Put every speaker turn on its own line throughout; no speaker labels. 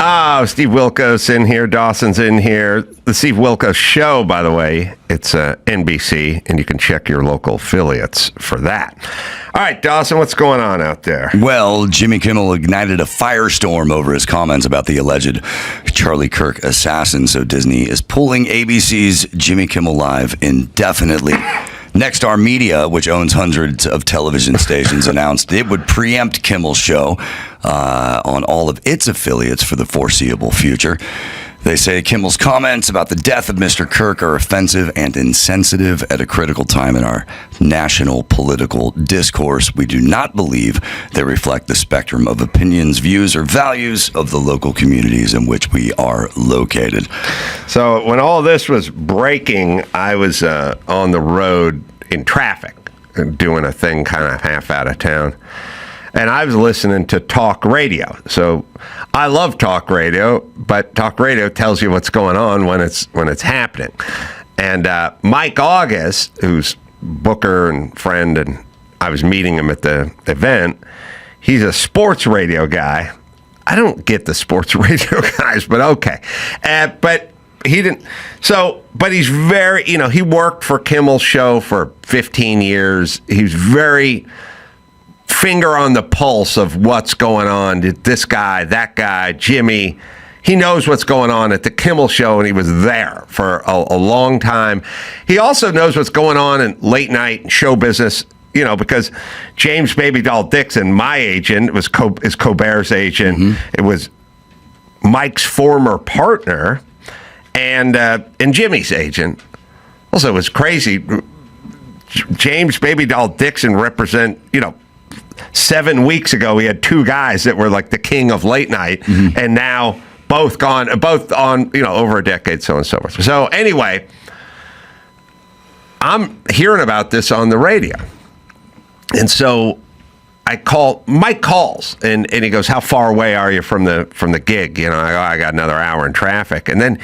Oh, Steve Wilkos in here. Dawson's in here. The Steve Wilkos Show, by the way, it's NBC, and you can check your local affiliates for that. All right, Dawson, what's going on out there?
Well, Jimmy Kimmel ignited a firestorm over his comments about the alleged Charlie Kirk assassin, so Disney is pulling ABC's Jimmy Kimmel Live indefinitely. Nexstar Media, which owns hundreds of television stations, announced it would preempt Kimmel's show on all of its affiliates for the foreseeable future. They say Kimmel's comments about the death of Mr. Kirk are offensive and insensitive at a critical time in our national political discourse. We do not believe they reflect the spectrum of opinions, views, or values of the local communities in which we are located.
So when all this was breaking, I was on the road in traffic, doing a thing kind of half out of town. And I was listening to talk radio. So I love talk radio, but talk radio tells you what's going on when it's happening. And Mike August, who's booker and friend, and I was meeting him at the event, he's a sports radio guy. I don't get the sports radio guys, but okay. But he didn't. So, but he's very, he worked for Kimmel's show for 15 years. He's very finger on the pulse of what's going on. This guy, that guy, Jimmy, he knows what's going on at the Kimmel show, and he was there for a long time. He also knows what's going on in late night show business, because James Baby Doll Dixon, my agent, is Colbert's agent. Mm-hmm. It was Mike's former partner and Jimmy's agent. Also, it was crazy. James Baby Doll Dixon represent, 7 weeks ago, we had two guys that were like the king of late night, mm-hmm. and now both on, over a decade, so on and so forth. So anyway, I'm hearing about this on the radio. And so Mike calls, and he goes, "How far away are you from the gig?" I go, "I got another hour in traffic." And then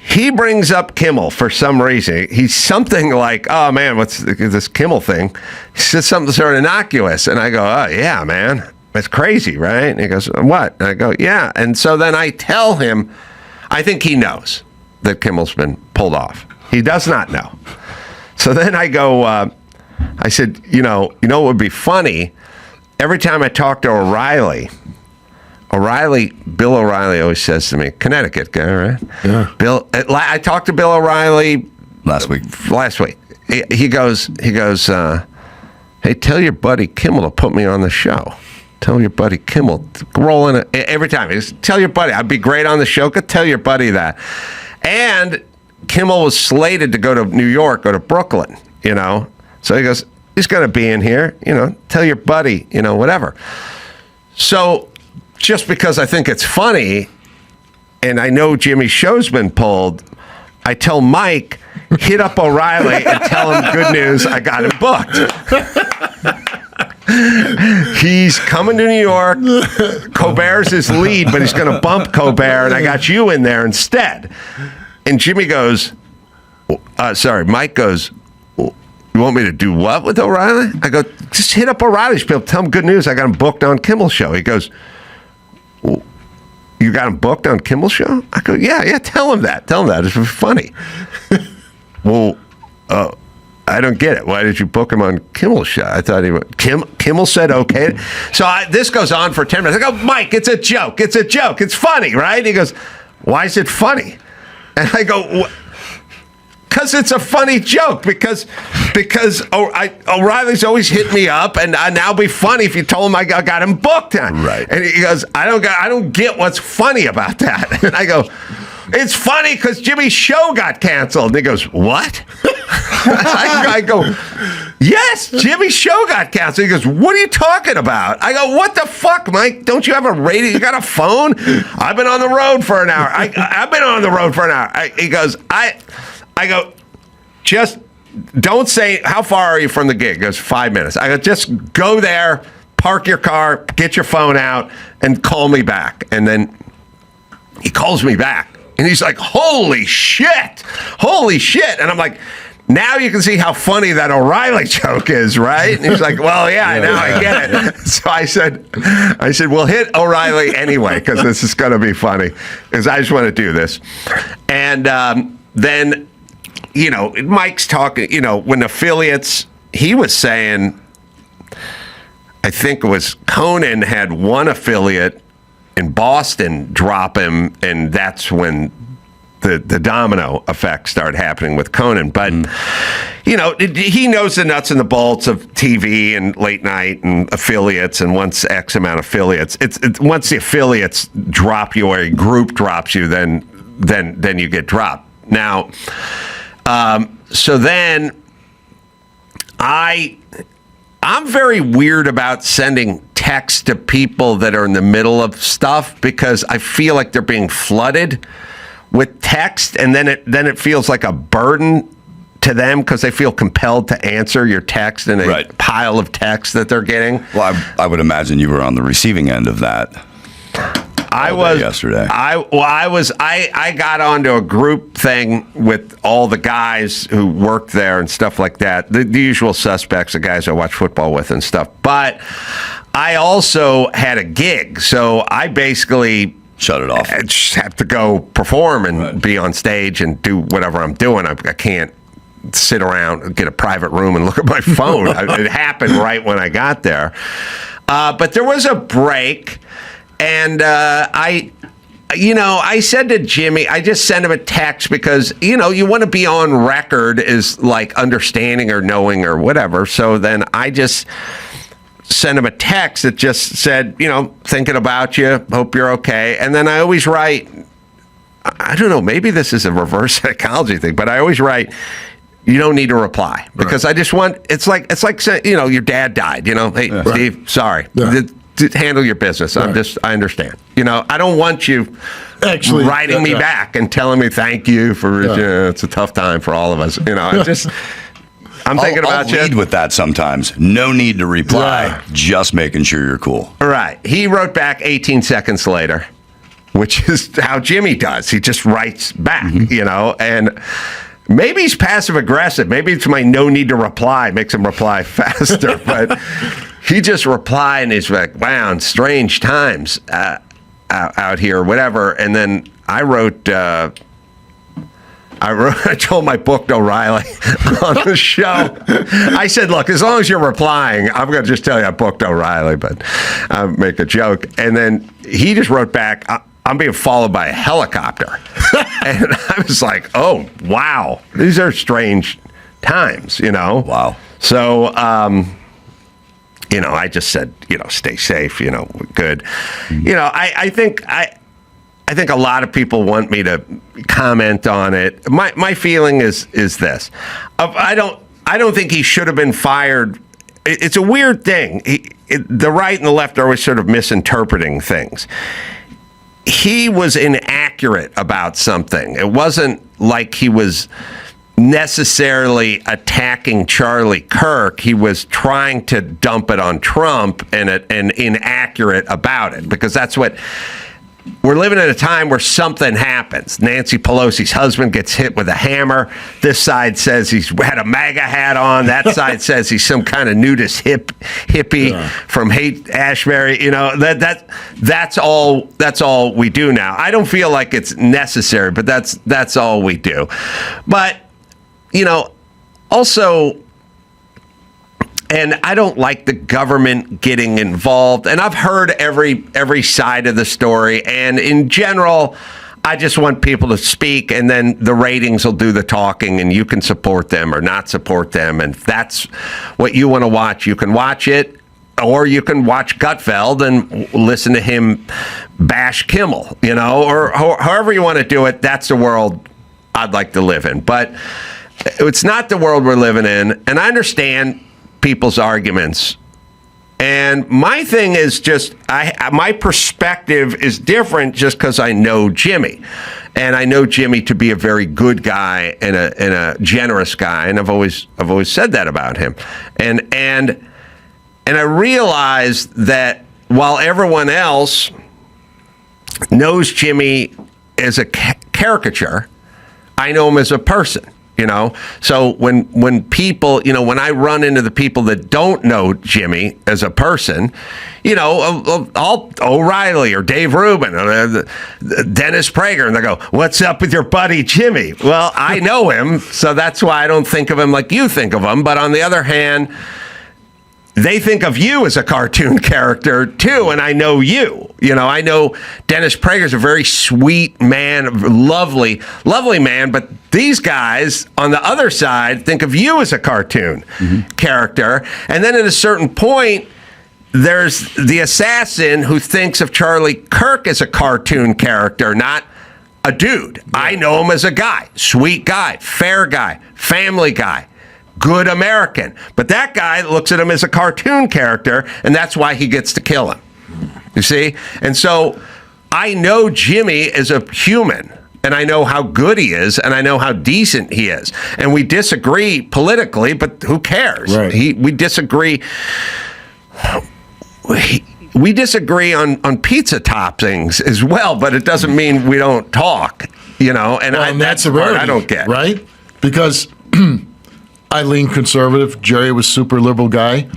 he brings up Kimmel for some reason. He's something like, "Oh, man, what's this Kimmel thing?" He says something sort of innocuous. And I go, "Oh, yeah, man. That's crazy, right?" And he goes, "What?" And I go, "Yeah." And so then I tell him, I think he knows that Kimmel's been pulled off. He does not know. So then I go, I said, what would be funny? Every time I talk to Bill O'Reilly always says to me, Connecticut guy, right? Yeah. I talked to Bill O'Reilly
last week.
He goes, "Hey, tell your buddy Kimmel to put me on the show. Tell your buddy Kimmel to roll in every time. He goes, tell your buddy, I'd be great on the show. Go tell your buddy that." And Kimmel was slated to go to New York, go to Brooklyn, So he goes, "He's going to be in here, tell your buddy, whatever." So just because I think it's funny, and I know Jimmy's show's been pulled, I tell Mike, hit up O'Reilly and tell him good news, I got him booked. He's coming to New York. Colbert's his lead, but he's going to bump Colbert, and I got you in there instead. And Jimmy goes, Mike goes, "You want me to do what with O'Reilly?" I go, "Just hit up O'Reilly's people, tell him good news, I got him booked on Kimmel's show." He goes, "You got him booked on Kimmel's show?" I go, yeah, tell him that. It's funny." "Well, I don't get it. Why did you book him on Kimmel's show?" I thought Kimmel said okay. So this goes on for 10 minutes. I go, "Mike, it's a joke. It's funny, right?" He goes, "Why is it funny?" And I go, "Because it's a funny joke. Because O'Reilly's always hit me up, and now it'd be funny if you told him I got him booked on."
Right.
And he goes, I don't get what's funny about that." And I go, "It's funny because Jimmy's show got canceled." And he goes, "What?" I go, "Yes, Jimmy's show got canceled." He goes, "What are you talking about?" I go, "What the fuck, Mike? Don't you have a radio? You got a phone?" "I've been on the road for an hour." I've been on the road for an hour. He goes, I go, "Just don't say, how far are you from the gig?" He goes, 5 minutes. I go, "Just go there, park your car, get your phone out, and call me back." And then he calls me back. And he's like, holy shit. And I'm like, now you can see how funny that O'Reilly joke is, right? And he's like, well, yeah, now I get it. So I said, we'll hit O'Reilly anyway, because this is going to be funny, because I just want to do this. And then, Mike's talking, when affiliates, he was saying, I think it was Conan had one affiliate in Boston drop him, and that's when the domino effect started happening with Conan. But, he knows the nuts and the bolts of TV and late night and affiliates, and once X amount of affiliates, it's once the affiliates drop you or a group drops you, then you get dropped. Now, so then I'm very weird about sending texts to people that are in the middle of stuff, because I feel like they're being flooded with text, and then it feels like a burden to them because they feel compelled to answer your text in a pile of text that they're getting.
Well, I would imagine you were on the receiving end of that.
I was
yesterday.
I got onto a group thing with all the guys who worked there and stuff like that. The usual suspects, the guys I watch football with and stuff. But I also had a gig, so I basically
shut it off.
I just have to go perform and be on stage and do whatever I'm doing. I can't sit around and get a private room and look at my phone. It happened right when I got there. But there was a break, and I said to Jimmy, I just sent him a text because, you want to be on record as like understanding or knowing or whatever. So then I just sent him a text that just said, thinking about you, hope you're okay. And then I always write, I don't know, maybe this is a reverse psychology thing, but I always write, you don't need to reply, because I just want, it's like your dad died, hey, Steve, sorry. Yeah. Handle your business. I understand. I don't want you actually writing me back and telling me thank you for, it's a tough time for all of us. I'm thinking about you.
I'll lead with that sometimes. No need to reply. Just making sure you're cool.
Right. He wrote back 18 seconds later, which is how Jimmy does. He just writes back, and maybe he's passive aggressive. Maybe it's my no need to reply makes him reply faster. But he just replied, and he's like, wow, strange times out here, whatever. And then I told him I booked O'Reilly on the show. I said, look, as long as you're replying, I'm going to just tell you I booked O'Reilly, but I make a joke. And then he just wrote back, I'm being followed by a helicopter. And I was like, oh, wow, these are strange times,
Wow.
So, I just said, stay safe, good. I think a lot of people want me to comment on it. My feeling is this: I don't think he should have been fired. It's a weird thing. The right and the left are always sort of misinterpreting things. He was inaccurate about something. It wasn't like he was necessarily attacking Charlie Kirk. He was trying to dump it on Trump and inaccurate about it, because that's what. We're living at a time where something happens. Nancy Pelosi's husband gets hit with a hammer. This side says he's had a MAGA hat on. That side says he's some kind of nudist hippie from Haight-Ashbury. That's all we do now. I don't feel like it's necessary, but that's all we do. But also. And I don't like the government getting involved. And I've heard every side of the story. And in general, I just want people to speak, and then the ratings will do the talking, and you can support them or not support them. And if that's what you want to watch, you can watch it. Or you can watch Gutfeld and listen to him bash Kimmel, or however you want to do it. That's the world I'd like to live in. But it's not the world we're living in. And I understand people's arguments, and my thing is just my perspective is different just because I know Jimmy, and I know Jimmy to be a very good guy and a generous guy, and I've always said that about him, and I realize that while everyone else knows Jimmy as a caricature, I know him as a person. So when people, when I run into the people that don't know Jimmy as a person, I'll O'Reilly or Dave Rubin or Dennis Prager, and they go, "What's up with your buddy Jimmy?" Well, I know him, so that's why I don't think of him like you think of him. But on the other hand, they think of you as a cartoon character too, and I know you. I know Dennis Prager's a very sweet man, lovely man, but these guys on the other side think of you as a cartoon character. And then at a certain point, there's the assassin who thinks of Charlie Kirk as a cartoon character, not a dude. Yeah. I know him as a guy, sweet guy, fair guy, family guy. Good American. But that guy looks at him as a cartoon character, and that's why he gets to kill him. You see? And so I know Jimmy as a human, and I know how good he is, and I know how decent he is. And we disagree politically, but who cares?
Right.
We disagree. We disagree on pizza toppings as well, but it doesn't mean we don't talk, And that's the part I don't get.
Right? Because I lean conservative. Jerry was super liberal guy,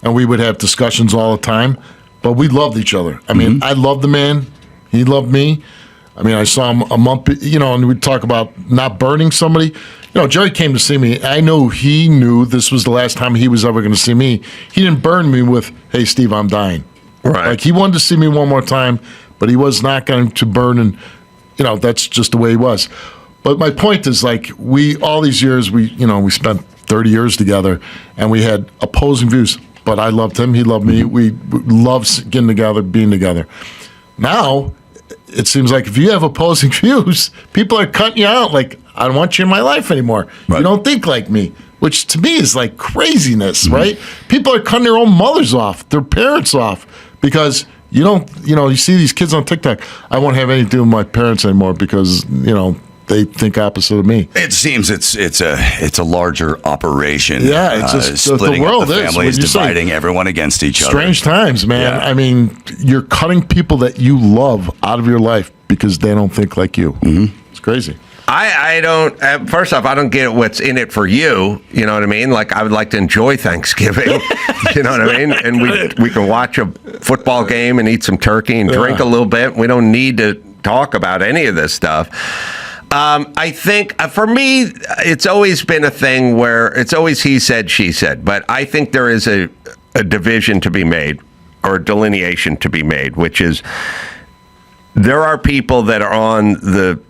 and we would have discussions all the time. But we loved each other. I mean, I loved the man. He loved me. I mean, I saw him a month, and we'd talk about not burning somebody. Jerry came to see me. I know he knew this was the last time he was ever going to see me. He didn't burn me with, "Hey, Steve, I'm dying."
Right.
Like, he wanted to see me one more time, but he was not going to burn, and, that's just the way he was. But my point is, like, all these years, we spent 30 years together, and we had opposing views. But I loved him. He loved me. We loved getting together, being together. Now, it seems like if you have opposing views, people are cutting you out. Like, I don't want you in my life anymore. Right. You don't think like me, which to me is like craziness, right? People are cutting their own mothers off, their parents off, because you see these kids on TikTok. I won't have anything to do with my parents anymore because, they think opposite of me.
It seems it's a larger operation.
Yeah, it's just
splitting
the world
up the families, dividing everyone against each other.
Strange times, man. Yeah. I mean, you're cutting people that you love out of your life because they don't think like you. It's crazy.
I don't. First off, I don't get what's in it for you. You know what I mean? Like, I would like to enjoy Thanksgiving. You know what I mean? And we can watch a football game and eat some turkey and drink a little bit. We don't need to talk about any of this stuff. I think for me, it's always been a thing where it's always he said, she said. But I think there is a division to be made, or a delineation to be made, which is there are people that are on the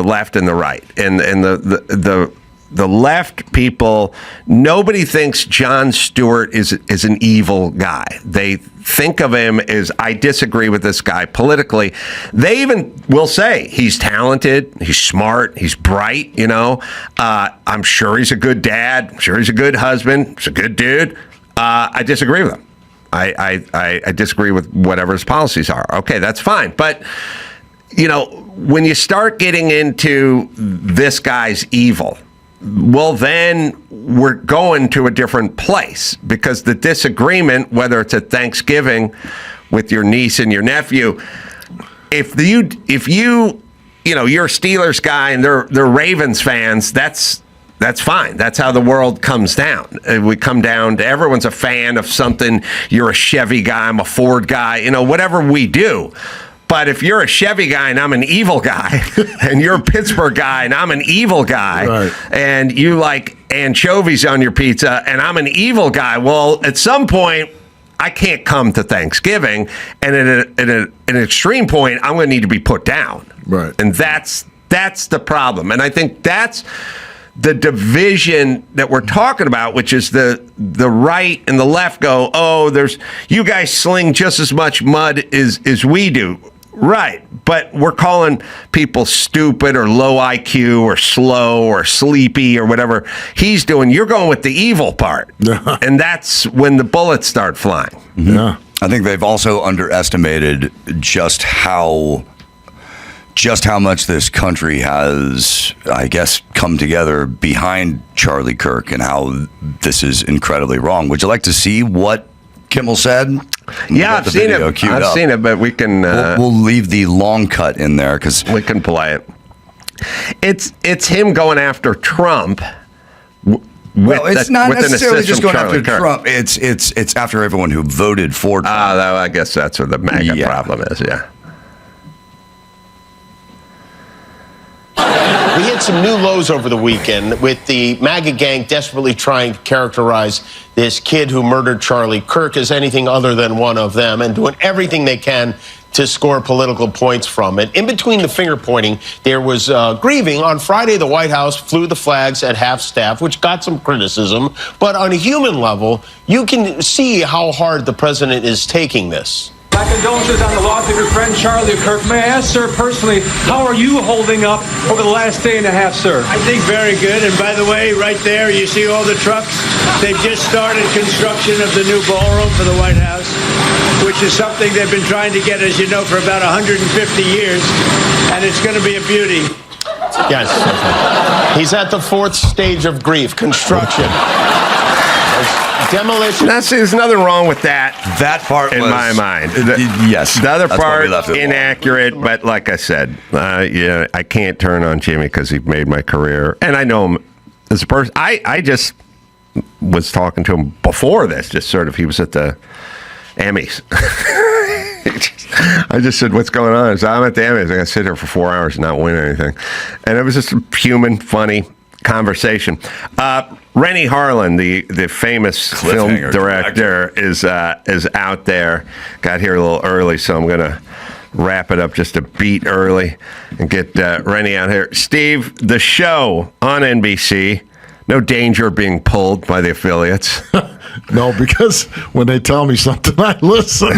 left and the right, and the left people. Nobody thinks Jon Stewart is an evil guy. They think of him as, I disagree with this guy politically. They even will say he's talented, he's smart, he's bright. I'm sure he's a good dad. I'm sure he's a good husband. He's a good dude. I disagree with him. I disagree with whatever his policies are. Okay, that's fine, but. When you start getting into this guy's evil, well, then we're going to a different place, because the disagreement, whether it's at Thanksgiving with your niece and your nephew, if you're a Steelers guy and they're Ravens fans, that's fine. That's how the world comes down. We come down to everyone's a fan of something. You're a Chevy guy, I'm a Ford guy, whatever we do. But if you're a Chevy guy and I'm an evil guy, and you're a Pittsburgh guy and I'm an evil guy, right, and you like anchovies on your pizza and I'm an evil guy, well, at some point, I can't come to Thanksgiving. And at an extreme point, I'm going to need to be put down. Right. And that's the problem. And I think that's the division that we're talking about, which is the right and the left go, you guys sling just as much mud as we do. Right, but we're calling people stupid or low IQ or slow or sleepy or whatever he's doing. You're going with the evil part, and that's when the bullets start flying.
Yeah,
I think they've also underestimated just how much this country has, I guess, come together behind Charlie Kirk, and how this is incredibly wrong. Would you like to see what Kimmel said?
Yeah, I've seen it. I've seen it, but we can...
we'll leave the long cut in there, because...
We can play it. It's him going after Trump.
Well, it's not necessarily just going
Charlie
after
Kirk.
Trump. It's after everyone who voted for Trump.
I guess that's where the MAGA problem is, yeah.
We hit some new lows over the weekend with the MAGA gang desperately trying to characterize this kid who murdered Charlie Kirk as anything other than one of them and doing everything they can to score political points from it. In between the finger pointing, there was grieving. On Friday, the White House flew the flags at half-staff, which got some criticism. But on a human level, you can see how hard the president is taking this.
My condolences on the loss of your friend Charlie Kirk. May I ask, sir, personally, how are you holding up over the last day and a half, sir?
I think very good. And by the way, right there, you see all the trucks? They've just started construction of the new ballroom for the White House, which is something they've been trying to get, as you know, for about 150 years. And it's going to be a beauty.
Yes. He's at the fourth stage of grief, construction. Demolition.
Now, see, there's nothing wrong with that.
That part
in
was,
my mind.
Yes.
The other
that's why we
part,
left it alone.
inaccurate, but like I said, I can't turn on Jimmy because he made my career. And I know him as a person. I just was talking to him before this, just sort of, he was at the Emmys. I just said, what's going on? He said, I'm at the Emmys. I got to sit here for 4 hours and not win anything. And it was just a human, funny conversation. Rennie Harlan, the famous film director, is out there. Got here a little early, so I'm going to wrap it up just a beat early and get Rennie out here. Steve, the show on NBC, no danger of being pulled by the affiliates.
No, because when they tell me something, I listen.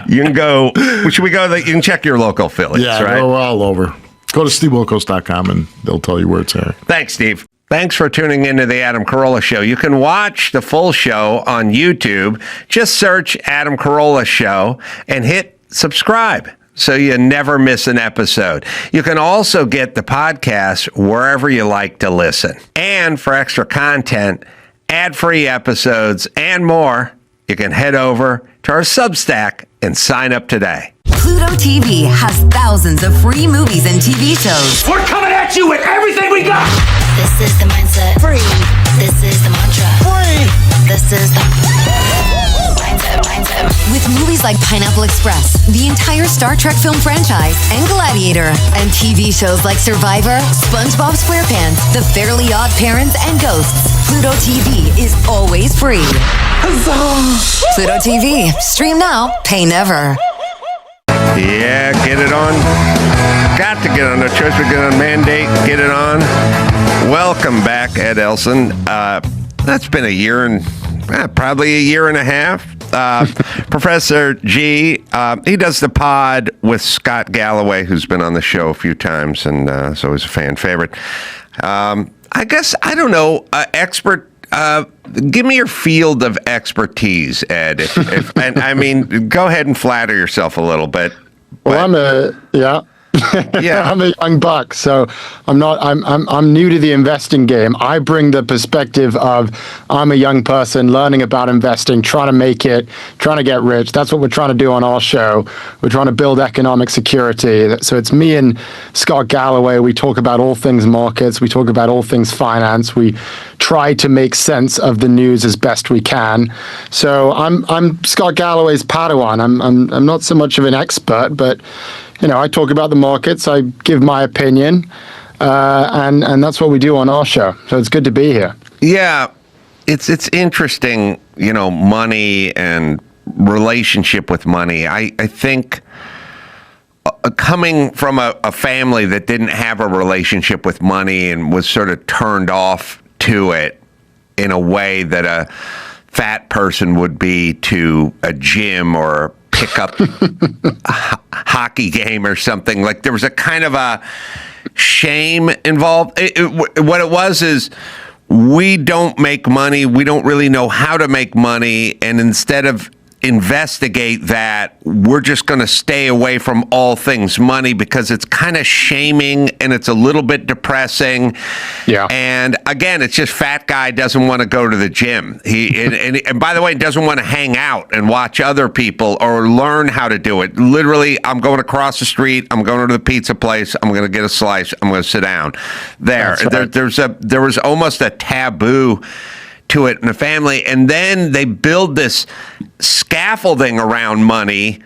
You can go, should we go, you can check your local affiliates, right?
Go all over. Go to stevewilkos.com and they'll tell you where it's airing.
Thanks, Steve. Thanks for tuning into the Adam Carolla Show. You can watch the full show on YouTube. Just search Adam Carolla Show and hit subscribe so you never miss an episode. You can also get the podcast wherever you like to listen. And for extra content, ad-free episodes, and more, you can head over to our Substack and sign up today.
Pluto TV has thousands of free movies and TV shows.
We're coming at you with everything we got!
This is the mindset. Free. This is the mantra. Free. This is the mindset.
With movies like Pineapple Express, the entire Star Trek film franchise, and Gladiator, and TV shows like Survivor, SpongeBob SquarePants, The Fairly Odd Parents, and Ghosts, Pluto TV is always free. Huzzah! Pluto TV. Stream now, pay never.
Yeah, get it on. Got to get on. No choice but get on. Mandate, get it on. Welcome back, Ed Elson. That's been a year and probably a year and a half. Professor G, he does the pod with Scott Galloway, who's been on the show a few times, and so he's a fan favorite. I guess, I don't know, expert. Give me your field of expertise, Ed. And I mean, go ahead and flatter yourself a little bit.
Well, I'm a young buck, so I'm new to the investing game. I bring the perspective of I'm a young person learning about investing, trying to make it, trying to get rich. That's what we're trying to do on our show. We're trying to build economic security. So it's me and Scott Galloway. We talk about all things markets. We talk about all things finance. We try to make sense of the news as best we can. So I'm Scott Galloway's Padawan. I'm not so much of an expert, but I talk about the markets. I give my opinion, and that's what we do on our show. So it's good to be here.
Yeah, it's interesting, money and relationship with money. I think coming from a family that didn't have a relationship with money and was sort of turned off to it in a way that a fat person would be to a gym or pick up a hockey game or something. Like there was a kind of a shame involved. What it was is we don't make money. We don't really know how to make money. And instead of investigate that, we're just going to stay away from all things money because it's kind of shaming and it's a little bit depressing.
Yeah.
And again, it's just fat guy doesn't want to go to the gym. And by the way, doesn't want to hang out and watch other people or learn how to do it. Literally, I'm going across the street. I'm going to the pizza place. I'm going to get a slice. I'm going to sit down there.
Right.
There was almost a taboo to it in the family, and then they build this scaffolding around money,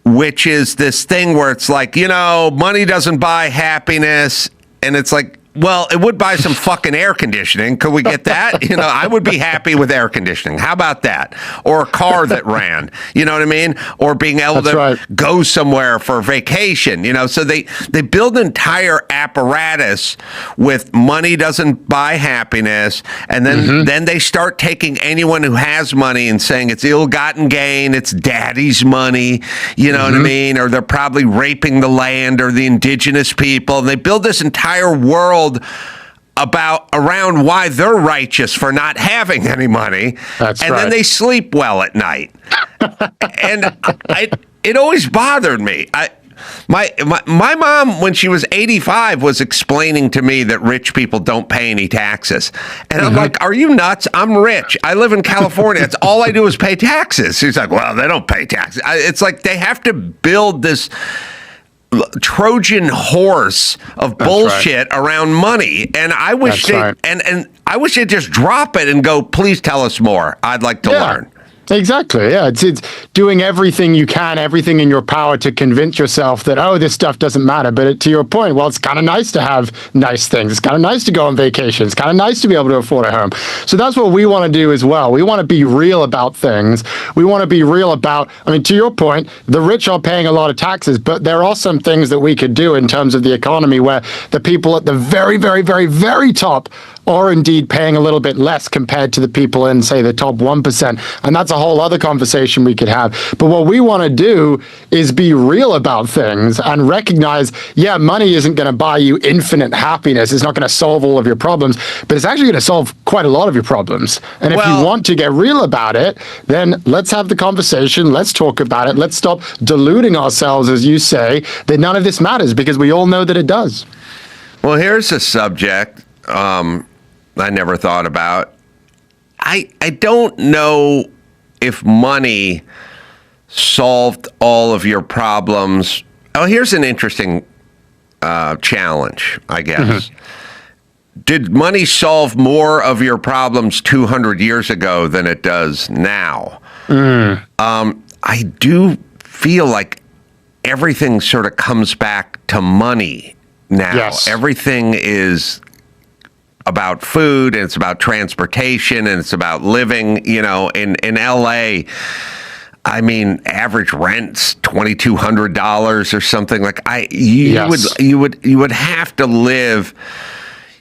which is this thing where it's like, money doesn't buy happiness, and it's like, well, it would buy some fucking air conditioning. Could we get that? I would be happy with air conditioning. How about that? Or a car that ran. You know what I mean? Or being able to go somewhere for vacation. So they build an entire apparatus with money doesn't buy happiness, and then they start taking anyone who has money and saying it's ill-gotten gain, it's daddy's money. You know what I mean? Or they're probably raping the land or the indigenous people. And they build this entire world around why they're righteous for not having any money. Then they sleep well at night. And it always bothered me. My mom, when she was 85, was explaining to me that rich people don't pay any taxes. And I'm like, are you nuts? I'm rich. I live in California. It's all I do is pay taxes. She's like, well, they don't pay taxes. It's like they have to build this Trojan horse of bullshit around money, and I wish and I wish they'd just drop it and go, please tell us more. I'd like to learn.
Exactly. Yeah. It's doing everything you can, everything in your power to convince yourself that, this stuff doesn't matter. But to your point, well, it's kind of nice to have nice things. It's kind of nice to go on vacation. It's kind of nice to be able to afford a home. So that's what we want to do as well. We want to be real about things. We want to be real about, to your point, the rich are paying a lot of taxes, but there are some things that we could do in terms of the economy where the people at the very, very, very, very top are indeed paying a little bit less compared to the people in, say, the top 1%. And that's a whole other conversation we could have. But what we want to do is be real about things and recognize, money isn't going to buy you infinite happiness. It's not going to solve all of your problems, but it's actually going to solve quite a lot of your problems. And if you want to get real about it, then let's have the conversation. Let's talk about it. Let's stop deluding ourselves, as you say, that none of this matters, because we all know that it does.
Well, here's a subject I never thought about. I don't know if money solved all of your problems. Oh, here's an interesting challenge, I guess. Did money solve more of your problems 200 years ago than it does now? I do feel like everything sort of comes back to money now.
Yes.
Everything is about food, and it's about transportation, and it's about living. In LA, average rent's $2,200 or something. Like you would have to live.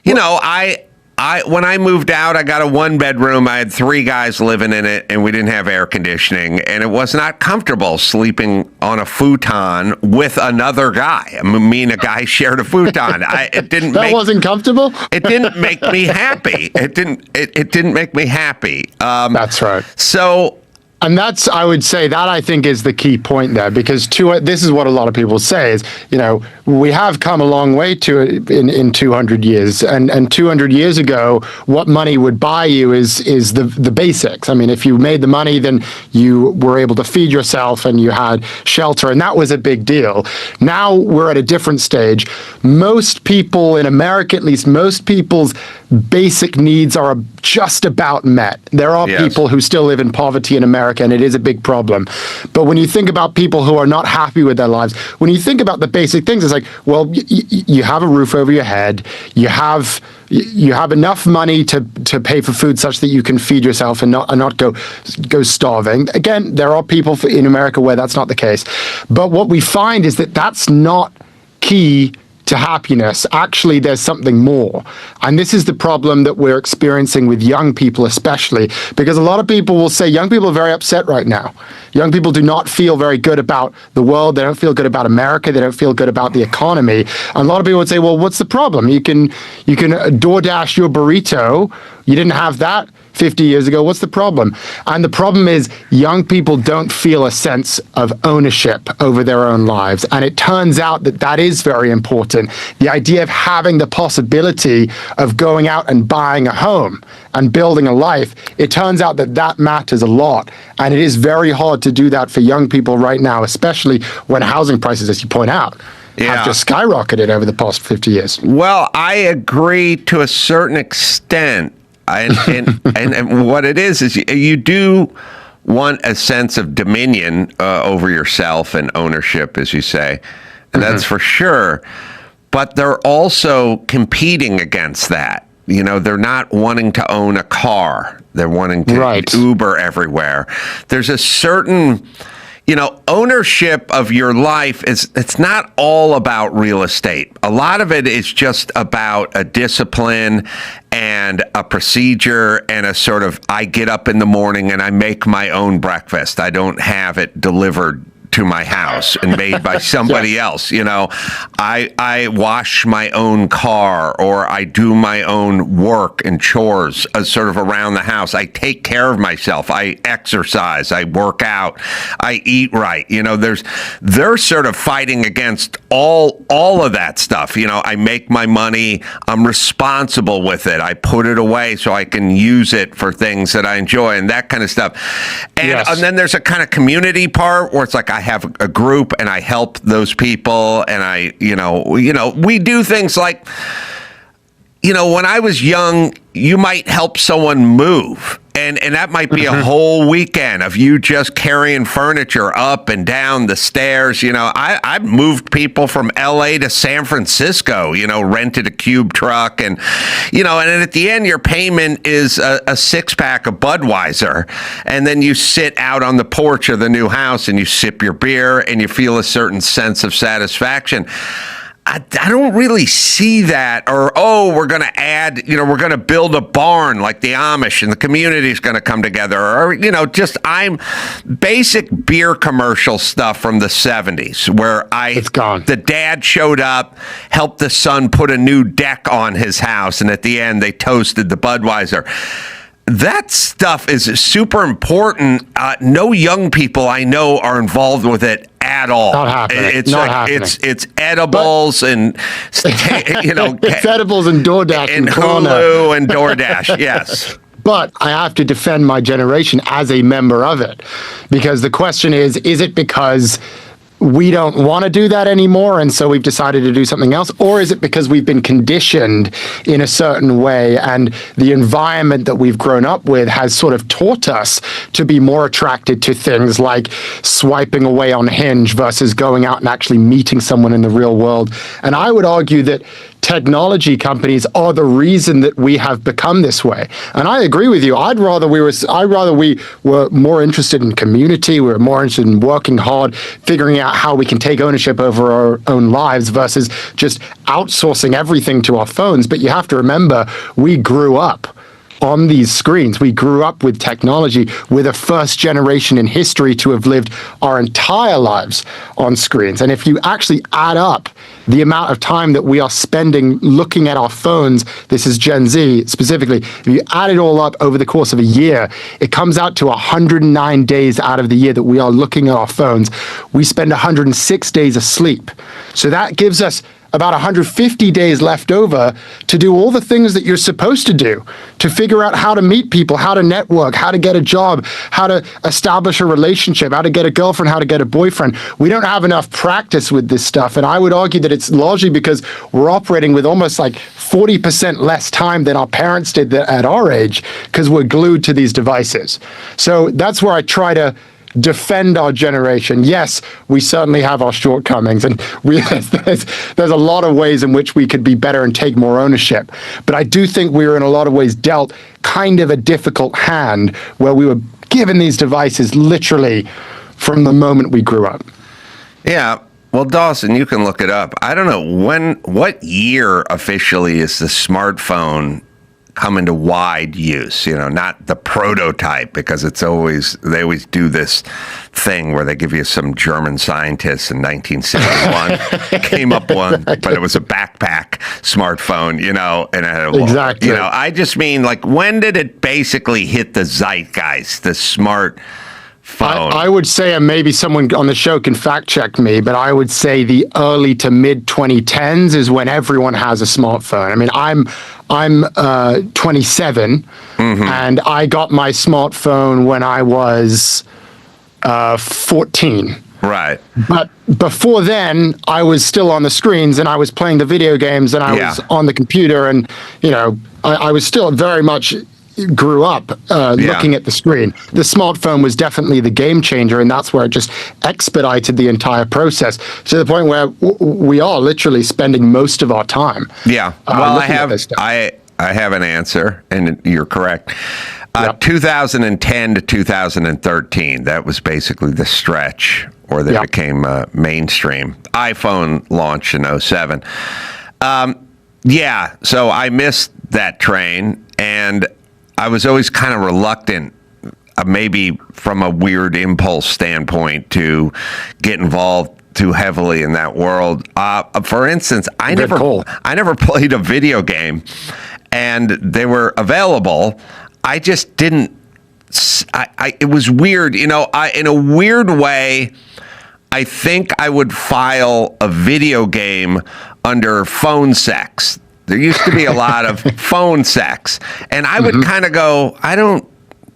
When I moved out, I got a 1-bedroom. I had 3 guys living in it, and we didn't have air conditioning, and it was not comfortable sleeping on a futon with another guy. Me and a guy shared a futon.
Wasn't comfortable.
It didn't make me happy. It didn't make me happy.
That's right.
So.
And that's, I would say, that I think is the key point there, because this is what a lot of people say is, we have come a long way in 200 years. And 200 years ago, what money would buy you is the basics. If you made the money, then you were able to feed yourself and you had shelter, and that was a big deal. Now we're at a different stage. Most people, in America at least, most people's basic needs are just about met. There are people who still live in poverty in America, and it is a big problem. But when you think about people who are not happy with their lives, when you think about the basic things, it's like, well, you have a roof over your head, you have enough money to pay for food such that you can feed yourself and not go starving. Again, there are people in America where that's not the case. But what we find is that that's not key to happiness. Actually, there's something more. And this is the problem that we're experiencing with young people especially, because a lot of people will say young people are very upset right now. Young people do not feel very good about the world. They don't feel good about America. They don't feel good about the economy. And a lot of people would say, well, what's the problem? You can DoorDash your burrito. You didn't have that 50 years ago. What's the problem? And the problem is young people don't feel a sense of ownership over their own lives. And it turns out that that is very important. The idea of having the possibility of going out and buying a home and building a life, it turns out that that matters a lot. And it is very hard to do that for young people right now, especially when housing prices, as you point out, have just skyrocketed over the past 50 years.
Well, I agree to a certain extent. And what it is you do want a sense of dominion over yourself and ownership, as you say. And that's for sure. But they're also competing against that. You know, they're not wanting to own a car. They're wanting to Uber everywhere. There's a certain, ownership of your life it's not all about real estate. A lot of it is just about a discipline and a procedure and a sort of, I get up in the morning and I make my own breakfast. I don't have it delivered to my house and made by somebody else. I wash my own car, or I do my own work and chores sort of around the house. I take care of myself. I exercise. I work out. I eat right. They're sort of fighting against all of that stuff. I make my money. I'm responsible with it. I put it away so I can use it for things that I enjoy and that kind of stuff. And then there's a kind of community part where it's like I have a group and I help those people, and we do things like, when I was young, you might help someone move. And that might be a whole weekend of you just carrying furniture up and down the stairs. I've moved people from L.A. to San Francisco, rented a cube truck. And then at the end, your payment is a six-pack of Budweiser. And then you sit out on the porch of the new house and you sip your beer and you feel a certain sense of satisfaction. I don't really see that, or, we're going to add, we're going to build a barn like the Amish and the community is going to come together, or, I'm basic beer commercial stuff from the 70s where
it's gone.
The dad showed up, helped the son put a new deck on his house, and at the end they toasted the Budweiser. That stuff is super important. No young people I know are involved with it at all.
Not happening.
It's edibles and
it's edibles and DoorDash
and Hulu and DoorDash. Yes.
But I have to defend my generation as a member of it, because the question is it because we don't want to do that anymore, and so we've decided to do something else? Or is it because we've been conditioned in a certain way, and the environment that we've grown up with has sort of taught us to be more attracted to things like swiping away on Hinge versus going out and actually meeting someone in the real world? And I would argue that technology companies are the reason that we have become this way. And I agree with you. I'd rather we were more interested in community. We were more interested in working hard, figuring out how we can take ownership over our own lives versus just outsourcing everything to our phones. But you have to remember, we grew up on these screens. We grew up with technology. We're the first generation in history to have lived our entire lives on screens. And if you actually add up the amount of time that we are spending looking at our phones, this is Gen Z specifically, if you add it all up over the course of a year, it comes out to 109 days out of the year that we are looking at our phones. We spend 106 days asleep. So that gives us about 150 days left over to do all the things that you're supposed to do, to figure out how to meet people, how to network, how to get a job, how to establish a relationship, how to get a girlfriend, how to get a boyfriend. We don't have enough practice with this stuff. And I would argue that it's largely because we're operating with almost like 40% less time than our parents did at our age, because we're glued to these devices. So that's where I try to defend our generation. Yes, we certainly have our shortcomings, and there's a lot of ways in which we could be better and take more ownership. But I do think we were in a lot of ways dealt kind of a difficult hand, where we were given these devices literally from the moment we grew up.
Yeah. Well, Dawson, you can look it up. I don't know what year officially is the smartphone come into wide use, not the prototype, because they always do this thing where they give you some German scientist in 1971 came up one, but it was a backpack. smartphone, you know, and
Exactly.
you know, I just mean, like, when did it basically hit the zeitgeist, the smartphone?
I would say, and maybe someone on the show can fact check me, but I would say the early to mid 2010s is when everyone has a smartphone. I mean, I'm 27, and I got my smartphone when I was 14.
Right.
But before then, I was still on the screens, and I was playing the video games, and I was on the computer, and, you know, I was still very much grew up looking at the screen. The smartphone was definitely the game changer, and that's where it just expedited the entire process to the point where we are literally spending most of our time.
Yeah. Well, I have an answer, and you're correct. 2010 to 2013, that was basically the stretch where they became mainstream. iPhone launched in 07. So I missed that train, and I was always kind of reluctant, maybe from a weird impulse standpoint, to get involved too heavily in that world. For instance, I never played a video game, and they were available. I just didn't. It was weird, you know. In a weird way, I think I would file a video game under phone sex. There used to be a lot of phone sex, and I would kind of go, I don't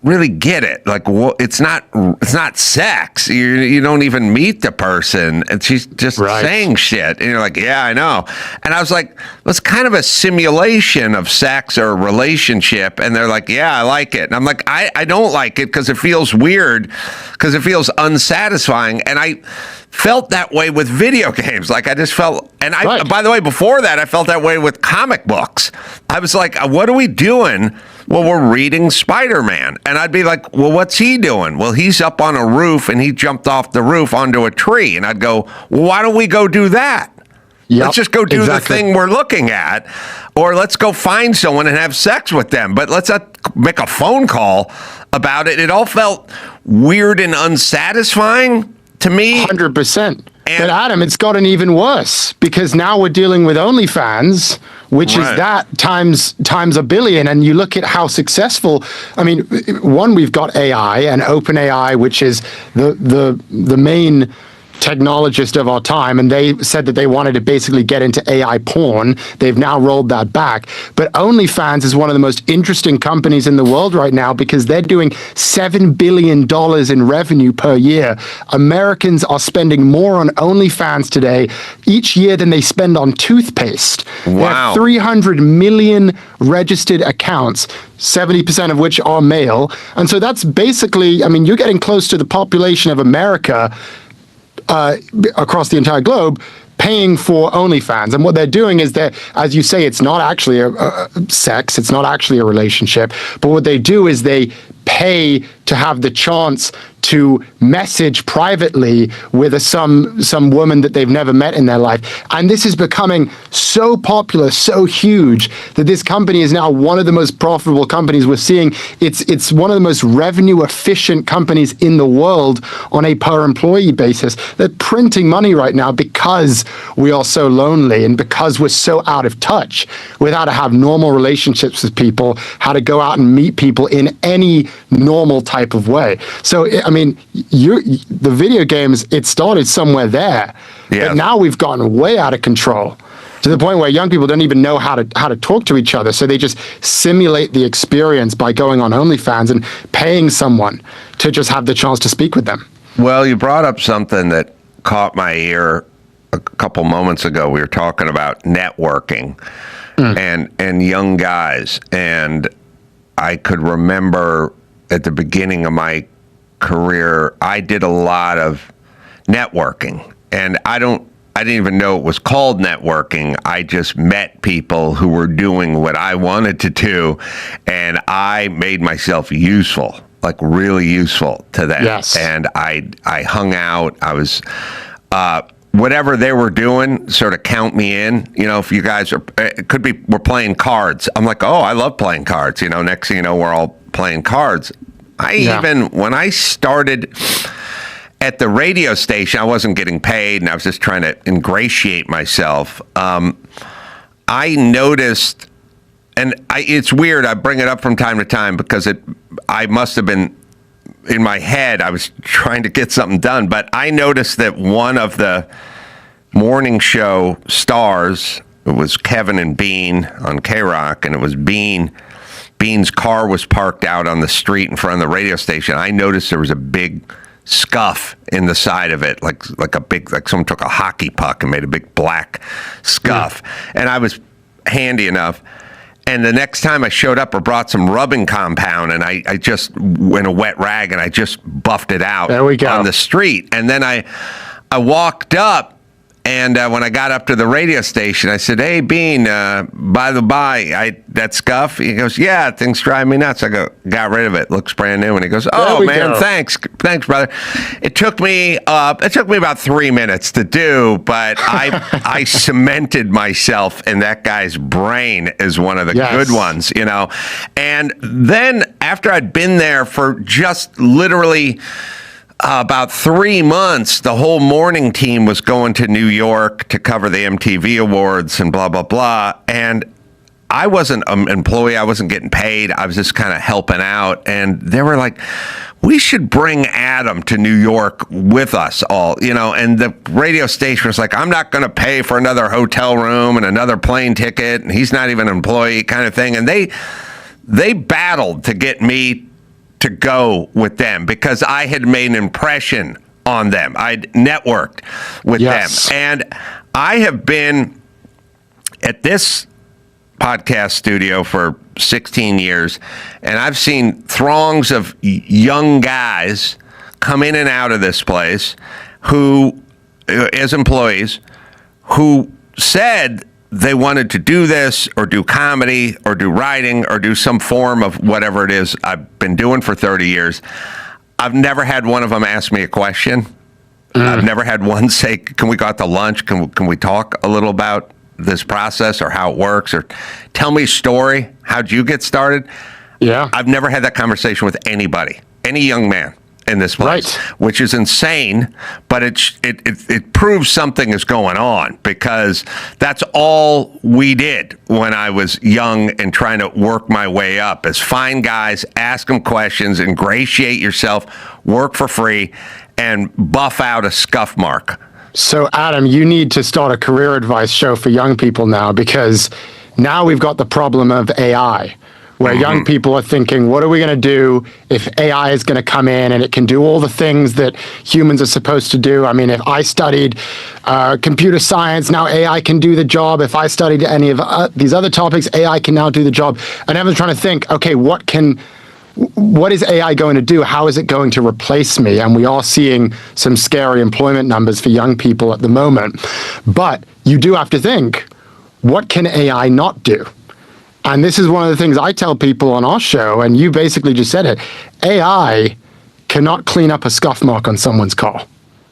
really get it. Like, it's not sex. You don't even meet the person, and she's just saying shit, and you're like, yeah, I know. And I was like, it's kind of a simulation of sex or a relationship, and they're like, yeah, I like it. And I'm like, I don't like it because it feels weird, because it feels unsatisfying, and I felt that way with video games. Like, I just felt, and by the way, before that, I felt that way with comic books. I was like, what are we doing? Well, we're reading Spider-Man. And I'd be like, well, what's he doing? Well, he's up on a roof, and he jumped off the roof onto a tree. And I'd go, well, why don't we go do that? Let's just go do the thing we're looking at, or let's go find someone and have sex with them. But let's not make a phone call about it. It all felt weird and unsatisfying to me.
100%. But Adam, it's gotten even worse, because now we're dealing with OnlyFans, which is that times a billion. And you look at how successful. I mean, one, we've got AI and OpenAI, which is the main technologist of our time, and they said that they wanted to basically get into AI porn. They've now rolled that back. But OnlyFans is one of the most interesting companies in the world right now, because they're doing $7 billion in revenue per year. Americans are spending more on OnlyFans today each year than they spend on toothpaste. Wow. They have 300 million registered accounts, 70% of which are male. And so that's basically, I mean, you're getting close to the population of America across the entire globe paying for OnlyFans. And what they're doing is that, as you say, it's not actually a sex, it's not actually a relationship, but what they do is they pay to have the chance to message privately with some woman that they've never met in their life. And this is becoming so popular, so huge, that this company is now one of the most profitable companies we're seeing. It's one of the most revenue efficient companies in the world on a per employee basis. They're printing money right now because we are so lonely, and because we're so out of touch with how to have normal relationships with people, how to go out and meet people in any normal type of way. So, I mean, the video games, it started somewhere there, but now we've gotten way out of control, to the point where young people don't even know how to talk to each other. So they just simulate the experience by going on OnlyFans and paying someone to just have the chance to speak with them.
Well, you brought up something that caught my ear a couple moments ago. We were talking about networking and young guys, and I could remember at the beginning of my career, I did a lot of networking, and I didn't even know it was called networking. I just met people who were doing what I wanted to do, and I made myself useful, like really useful to them.
Yes.
And I hung out. I was whatever they were doing, sort of count me in. You know, if you guys we're playing cards. I'm like, oh, I love playing cards. You know, next thing you know, we're all playing cards. When I started at the radio station, I wasn't getting paid, and I was just trying to ingratiate myself. I noticed, and it's weird, I bring it up from time to time because I must have been, in my head, I was trying to get something done, but I noticed that one of the morning show stars, it was Kevin and Bean on K-Rock, and it was Bean's car was parked out on the street in front of the radio station. I noticed there was a big scuff in the side of it, like someone took a hockey puck and made a big black scuff. And I was handy enough. And the next time I showed up or brought some rubbing compound, and I just went a wet rag and I just buffed it out on the street. And then I walked up, and when I got up to the radio station, I said, "Hey, Bean, by the by, that scuff?" He goes, "Yeah, things drive me nuts." I go, "Got rid of it. Looks brand new." And he goes, "Oh, man, thanks, brother." It took me about 3 minutes to do, but I cemented myself in that guy's brain as one of the good ones, you know. And then after I'd been there for just literally about 3 months, the whole morning team was going to New York to cover the MTV Awards and blah, blah, blah. And I wasn't an employee. I wasn't getting paid. I was just kind of helping out. And they were like, "We should bring Adam to New York with us all," you know. And the radio station was like, "I'm not going to pay for another hotel room and another plane ticket. And he's not even an employee," kind of thing. And they battled to get me to go with them because I had made an impression on them. I'd networked with them. And I have been at this podcast studio for 16 years, and I've seen throngs of young guys come in and out of this place who, as employees, who said they wanted to do this or do comedy or do writing or do some form of whatever it is I've been doing for 30 years. I've never had one of them ask me a question. I've never had one say, "Can we go out to lunch? Can we talk a little about this process or how it works, or tell me a story? How'd you get started?"
Yeah.
I've never had that conversation with anybody, any young man in this place, which is insane, but it proves something is going on, because that's all we did when I was young and trying to work my way up, is find guys, ask them questions, ingratiate yourself, work for free, and buff out a scuff mark.
So, Adam, you need to start a career advice show for young people now, because now we've got the problem of AI, where young people are thinking, what are we going to do if AI is going to come in and it can do all the things that humans are supposed to do? I mean, if I studied computer science, now AI can do the job. If I studied any of these other topics, AI can now do the job. And everyone's trying to think, okay, what is AI going to do? How is it going to replace me? And we are seeing some scary employment numbers for young people at the moment. But you do have to think, what can AI not do? And this is one of the things I tell people on our show, and you basically just said it. AI cannot clean up a scuff mark on someone's car.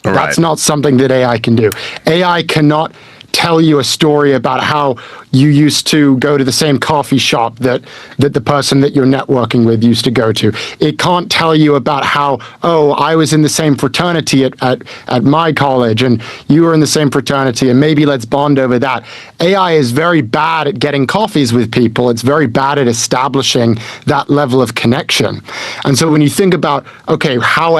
Right. That's not something that AI can do. AI cannot tell you a story about how you used to go to the same coffee shop that the person that you're networking with used to go to. It can't tell you about how, oh, I was in the same fraternity at my college and you were in the same fraternity and maybe let's bond over that. AI is very bad at getting coffees with people. It's very bad at establishing that level of connection. And so when you think about, okay, how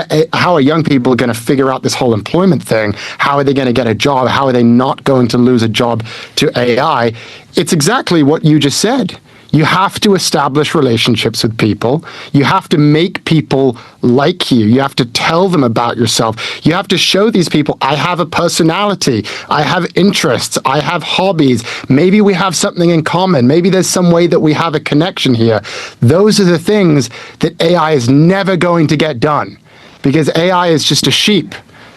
are young people going to figure out this whole employment thing? How are they going to get a job? How are they not going to lose a job to AI? It's exactly what you just said. You have to establish relationships with people. You have to make people like you. You have to tell them about yourself. You have to show these people, I have a personality. I have interests. I have hobbies. Maybe we have something in common. Maybe there's some way that we have a connection here. Those are the things that AI is never going to get done, because AI is just a sheep.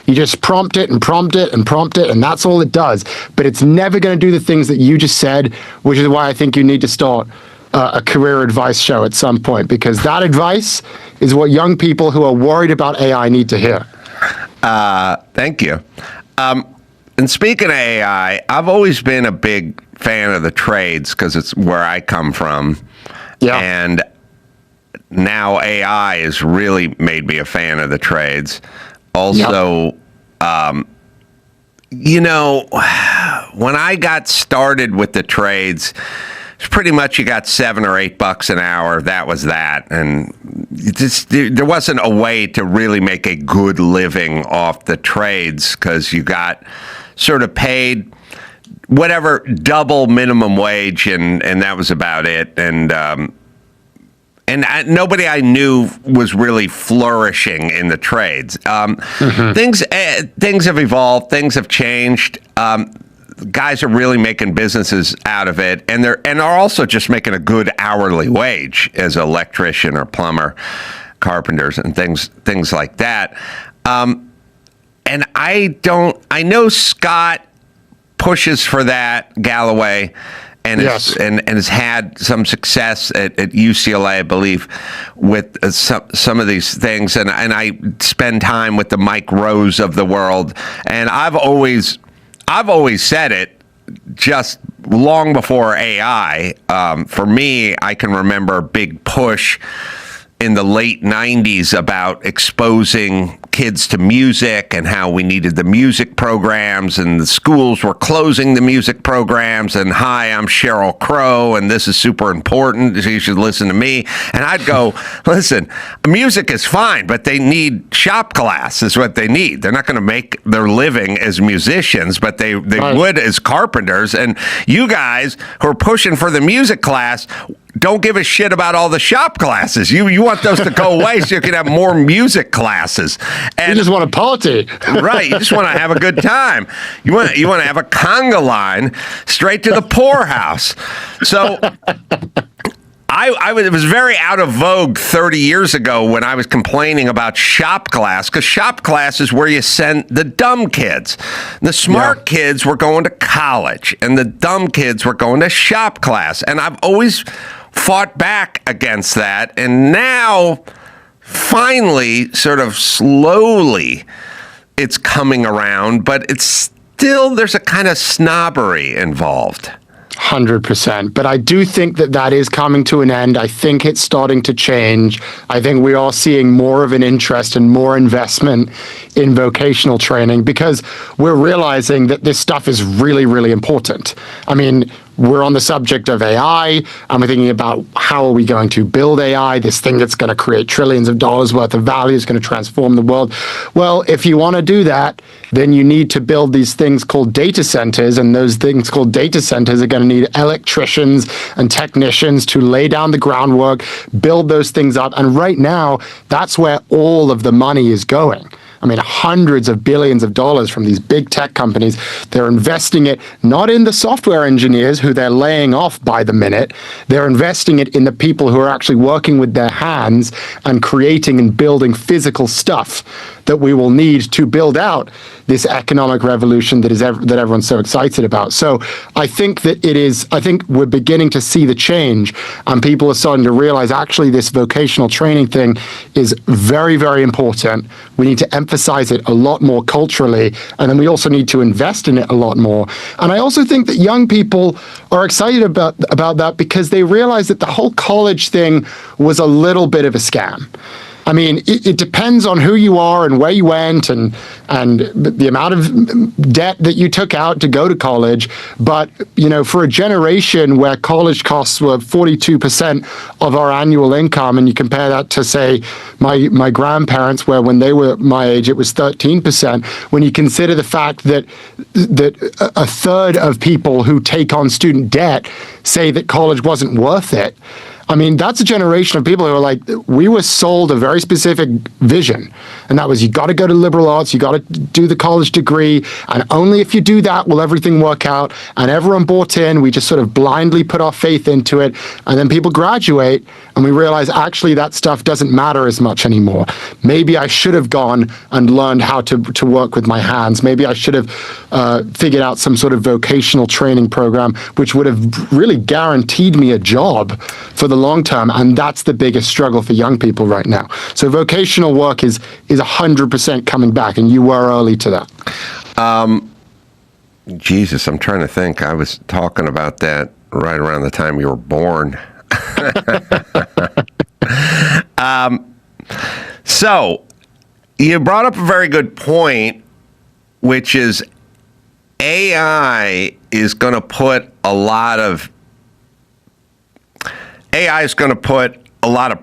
You just prompt it and prompt it and prompt it, and that's all it does. But it's never going to do the things that you just said, which is why I think you need to start a career advice show at some point, because that advice is what young people who are worried about AI need to hear.
Thank you. And speaking of AI, I've always been a big fan of the trades because it's where I come from.
Yeah.
And now AI has really made me a fan of the trades. Also, you know, when I got started with the trades, it's pretty much you got $7 or $8 an hour. That was that. And there wasn't a way to really make a good living off the trades because you got sort of paid whatever double minimum wage, and that was about it. And nobody I knew was really flourishing in the trades. Things have evolved. Things have changed. Guys are really making businesses out of it, and are also just making a good hourly wage as an electrician or plumber, carpenters, and things like that. And I know Scott pushes for that, Galloway, and has had some success at UCLA, I believe, with some of these things. And I spend time with the Mike Rose of the world, and I've always said it, just long before AI. For me, I can remember a big push in the late 90s about exposing kids to music and how we needed the music programs, and the schools were closing the music programs, and hi, I'm Sheryl Crow and this is super important, so you should listen to me. And I'd go, listen, music is fine, but they need shop class is what they need. They're not going to make their living as musicians, but they would as carpenters. And you guys who are pushing for the music class don't give a shit about all the shop classes. You want those to go away so you can have more music classes. And
you just want to party. Right.
You just want to have a good time. You want to have a conga line straight to the poorhouse. So it was very out of vogue 30 years ago when I was complaining about shop class, because shop class is where you send the dumb kids. The smart kids were going to college, and the dumb kids were going to shop class. And I've always fought back against that. And now, finally, sort of slowly, it's coming around, but it's still, there's a kind of snobbery involved.
100%. But I do think that is coming to an end. I think it's starting to change. I think we are seeing more of an interest and more investment in vocational training because we're realizing that this stuff is really, really important. I mean, we're on the subject of AI, and we're thinking about how are we going to build AI, this thing that's going to create trillions of dollars worth of value, is going to transform the world. Well, if you want to do that, then you need to build these things called data centers, and those things called data centers are going to need electricians and technicians to lay down the groundwork, build those things up. And right now, that's where all of the money is going. I mean, hundreds of billions of dollars from these big tech companies. They're investing it not in the software engineers who they're laying off by the minute. They're investing it in the people who are actually working with their hands and creating and building physical stuff that we will need to build out this economic revolution that everyone's so excited about. So I think I think we're beginning to see the change, and people are starting to realize actually this vocational training thing is very, very important. We need to emphasize it a lot more culturally, and then we also need to invest in it a lot more. And I also think that young people are excited about that because they realize that the whole college thing was a little bit of a scam. I mean, it depends on who you are and where you went and the amount of debt that you took out to go to college. But, you know, for a generation where college costs were 42% of our annual income, and you compare that to, say, my grandparents, where when they were my age, it was 13%. When you consider the fact that a third of people who take on student debt say that college wasn't worth it, I mean, that's a generation of people who are like, we were sold a very specific vision. And that was, you got to go to liberal arts, you got to do the college degree, and only if you do that will everything work out. And everyone bought in, we just sort of blindly put our faith into it. And then people graduate, and we realize actually that stuff doesn't matter as much anymore. Maybe I should have gone and learned how to work with my hands. Maybe I should have figured out some sort of vocational training program, which would have really guaranteed me a job for the long term. And that's the biggest struggle for young people right now. So vocational work is 100% coming back, and you were early to that.
Jesus, I'm trying to think. I was talking about that right around the time you were born. So you brought up a very good point, which is AI is going to put a lot of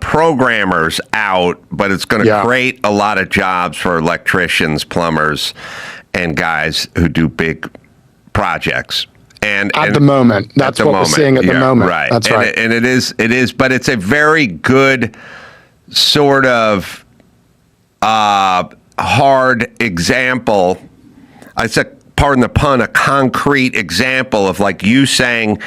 programmers out, but it's going to create a lot of jobs for electricians, plumbers, and guys who do big projects. And
at the moment, that's what we're seeing at the moment.
Right.
That's right.
And it is, but it's a very good sort of hard example. I said, pardon the pun, a concrete example of like you saying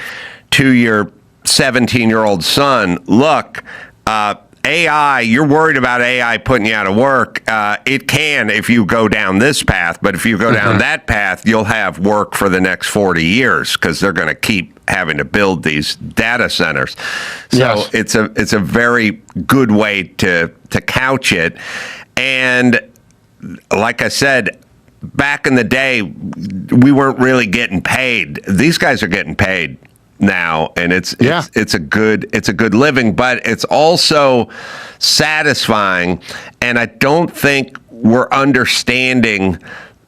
to your 17-year-old son, look, AI, you're worried about AI putting you out of work. It can if you go down this path, but if you go down that path, you'll have work for the next 40 years because they're going to keep having to build these data centers. So it's a very good way to couch it. And like I said, back in the day, we weren't really getting paid. These guys are getting paid now, and it's a good living, but it's also satisfying. And I don't think we're understanding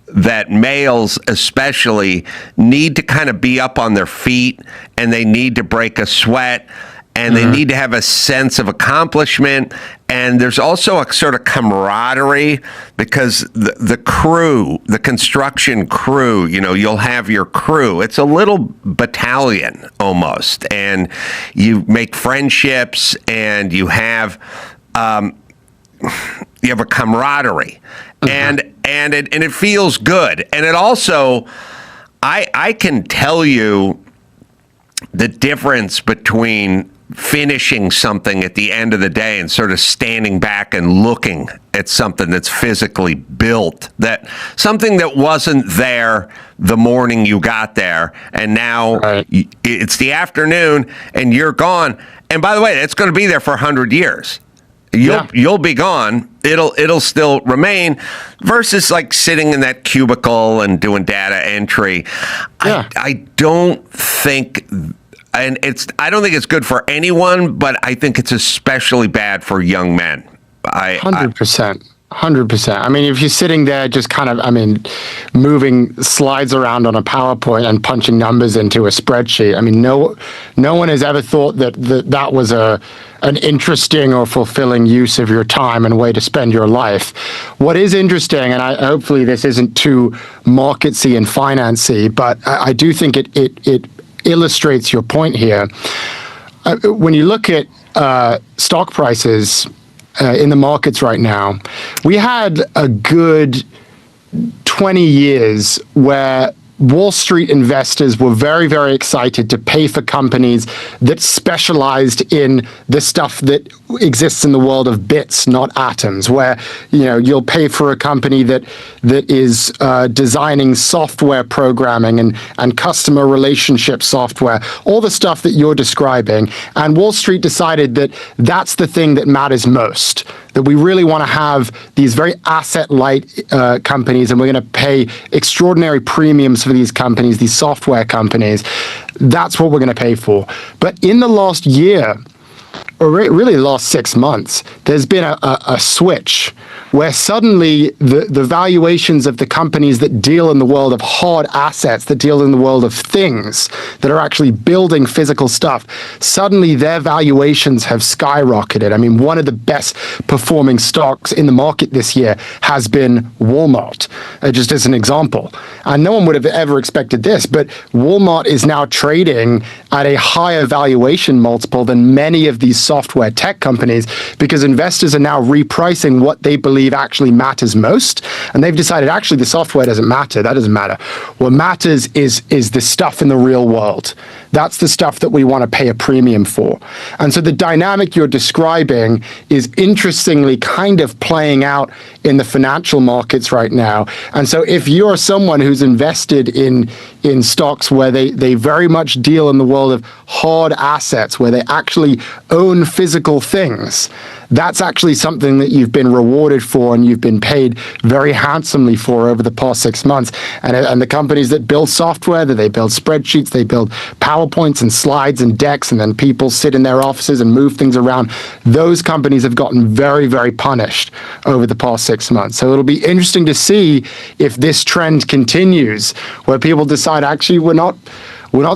that males especially need to kind of be up on their feet, and they need to break a sweat, and they need to have a sense of accomplishment. And there's also a sort of camaraderie because the crew, the construction crew, you'll have your crew. It's a little battalion almost. And you make friendships, and you have a camaraderie. And it feels good. And it also, I can tell you the difference between finishing something at the end of the day and sort of standing back and looking at something that's physically built, that something that wasn't there the morning you got there, and now it's the afternoon and you're gone. And by the way, it's going to be there for 100 years. You'll be gone. It'll still remain, versus like sitting in that cubicle and doing data entry. I don't think. And I don't think it's good for anyone, but I think it's especially bad for young men.
100%. 100%. I mean, if you're sitting there just kind of, moving slides around on a PowerPoint and punching numbers into a spreadsheet, no one has ever thought that was an interesting or fulfilling use of your time and way to spend your life. What is interesting, and hopefully this isn't too marketsy and financy, but I do think it illustrates your point here. When you look at stock prices in the markets right now, we had a good 20 years where Wall Street investors were very, very excited to pay for companies that specialized in the stuff that exists in the world of bits, not atoms, where you'll pay for a company that is designing software programming and customer relationship software, all the stuff that you're describing. And Wall Street decided that that's the thing that matters most, that we really want to have these very asset-light companies, and we're going to pay extraordinary premiums for these companies, these software companies. That's what we're going to pay for. But in the last year, or really the last 6 months, there's been a switch where suddenly the valuations of the companies that deal in the world of hard assets, that deal in the world of things, that are actually building physical stuff, suddenly their valuations have skyrocketed. One of the best performing stocks in the market this year has been Walmart, just as an example. And no one would have ever expected this, but Walmart is now trading at a higher valuation multiple than many of these software tech companies, because investors are now repricing what they believe actually matters most. And they've decided actually the software doesn't matter. That doesn't matter. What matters is the stuff in the real world. That's the stuff that we want to pay a premium for. And so the dynamic you're describing is interestingly kind of playing out in the financial markets right now. And so if you're someone who's invested in stocks where they very much deal in the world of hard assets, where they actually own physical things, that's actually something that you've been rewarded for and you've been paid very handsomely for over the past 6 months. And the companies that build software, that they build spreadsheets, they build PowerPoint PowerPoints and slides and decks, and then people sit in their offices and move things around. Those companies have gotten very, very punished over the past 6 months. So it'll be interesting to see if this trend continues, where people decide, actually, we're not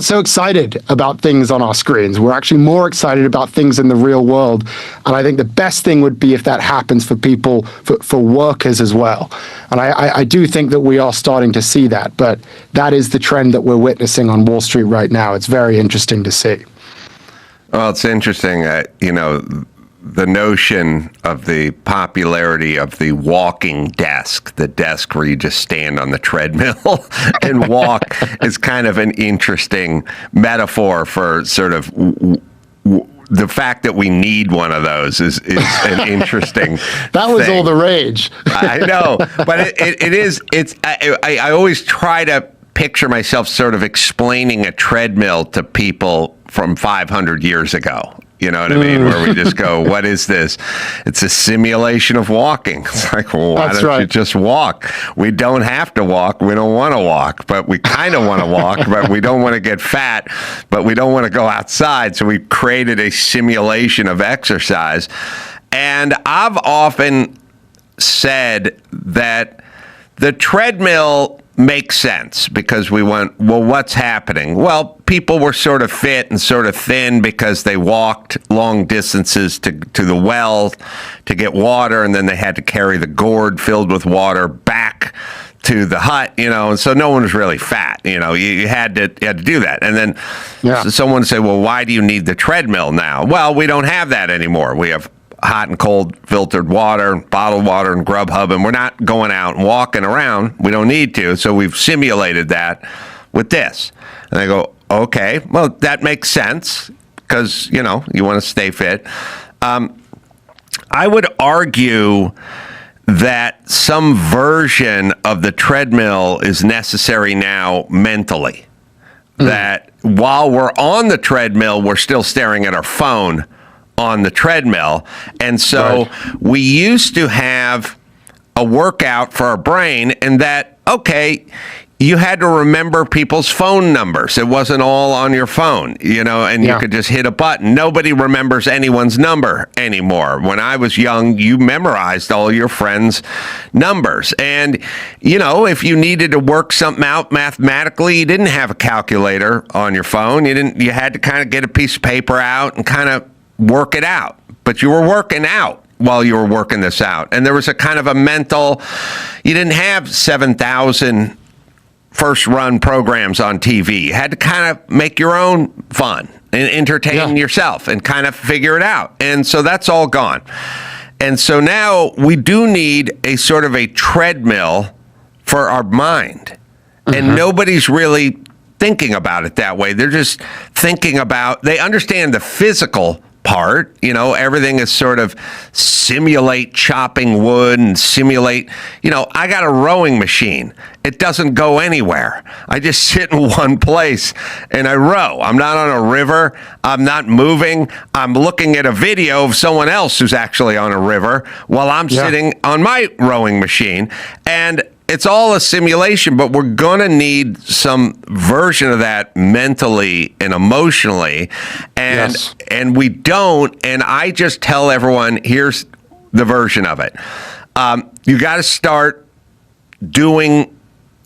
so excited about things on our screens. We're actually more excited about things in the real world. And I think the best thing would be if that happens for people, for workers as well. And I do think that we are starting to see that, but that is the trend that we're witnessing on Wall Street right now. It's very interesting to see.
Well, it's interesting, the notion of the popularity of the walking desk, the desk where you just stand on the treadmill and walk, is kind of an interesting metaphor for sort of the fact that we need one of those is an interesting
That was
thing.
all the rage.
I know, but I always try to picture myself sort of explaining a treadmill to people from 500 years ago. You know what I mean? Where we just go, what is this? It's a simulation of walking. It's like, well, why don't you just walk? We don't have to walk. We don't want to walk, but we kind of want to walk, but we don't want to get fat, but we don't want to go outside. So we created a simulation of exercise. And I've often said that the treadmill makes sense because we went, well, what's happening? Well, people were sort of fit and sort of thin because they walked long distances to the well to get water, and then they had to carry the gourd filled with water back to the hut, and so no one was really fat. You had to do that. And then someone said, well, why do you need the treadmill now? Well, we don't have that anymore. We have hot and cold filtered water, bottled water, and Grubhub, and we're not going out and walking around. We don't need to, so we've simulated that with this. And I go, okay, well, that makes sense because, you want to stay fit. I would argue that some version of the treadmill is necessary now mentally. That while we're on the treadmill, we're still staring at our phone on the treadmill. And so we used to have a workout for our brain, and that, okay, you had to remember people's phone numbers. It wasn't all on your phone, and you could just hit a button. Nobody remembers anyone's number anymore. When I was young, you memorized all your friends' numbers. And, if you needed to work something out mathematically, you didn't have a calculator on your phone. You had to kind of get a piece of paper out and kind of work it out. But you were working out while you were working this out. And there was a kind of a mental, you didn't have 7,000 first run programs on TV. You had to kind of make your own fun and entertain yourself and kind of figure it out. And so that's all gone. And so now we do need a sort of a treadmill for our mind. And nobody's really thinking about it that way. They're just thinking about, they understand the physical part, everything is sort of simulate chopping wood and simulate, I got a rowing machine. It doesn't go anywhere. I just sit in one place and I row. I'm not on a river. I'm not moving. I'm looking at a video of someone else who's actually on a river while I'm sitting on my rowing machine. And it's all a simulation, but we're going to need some version of that mentally and emotionally. And we don't. And I just tell everyone, here's the version of it. You got to start doing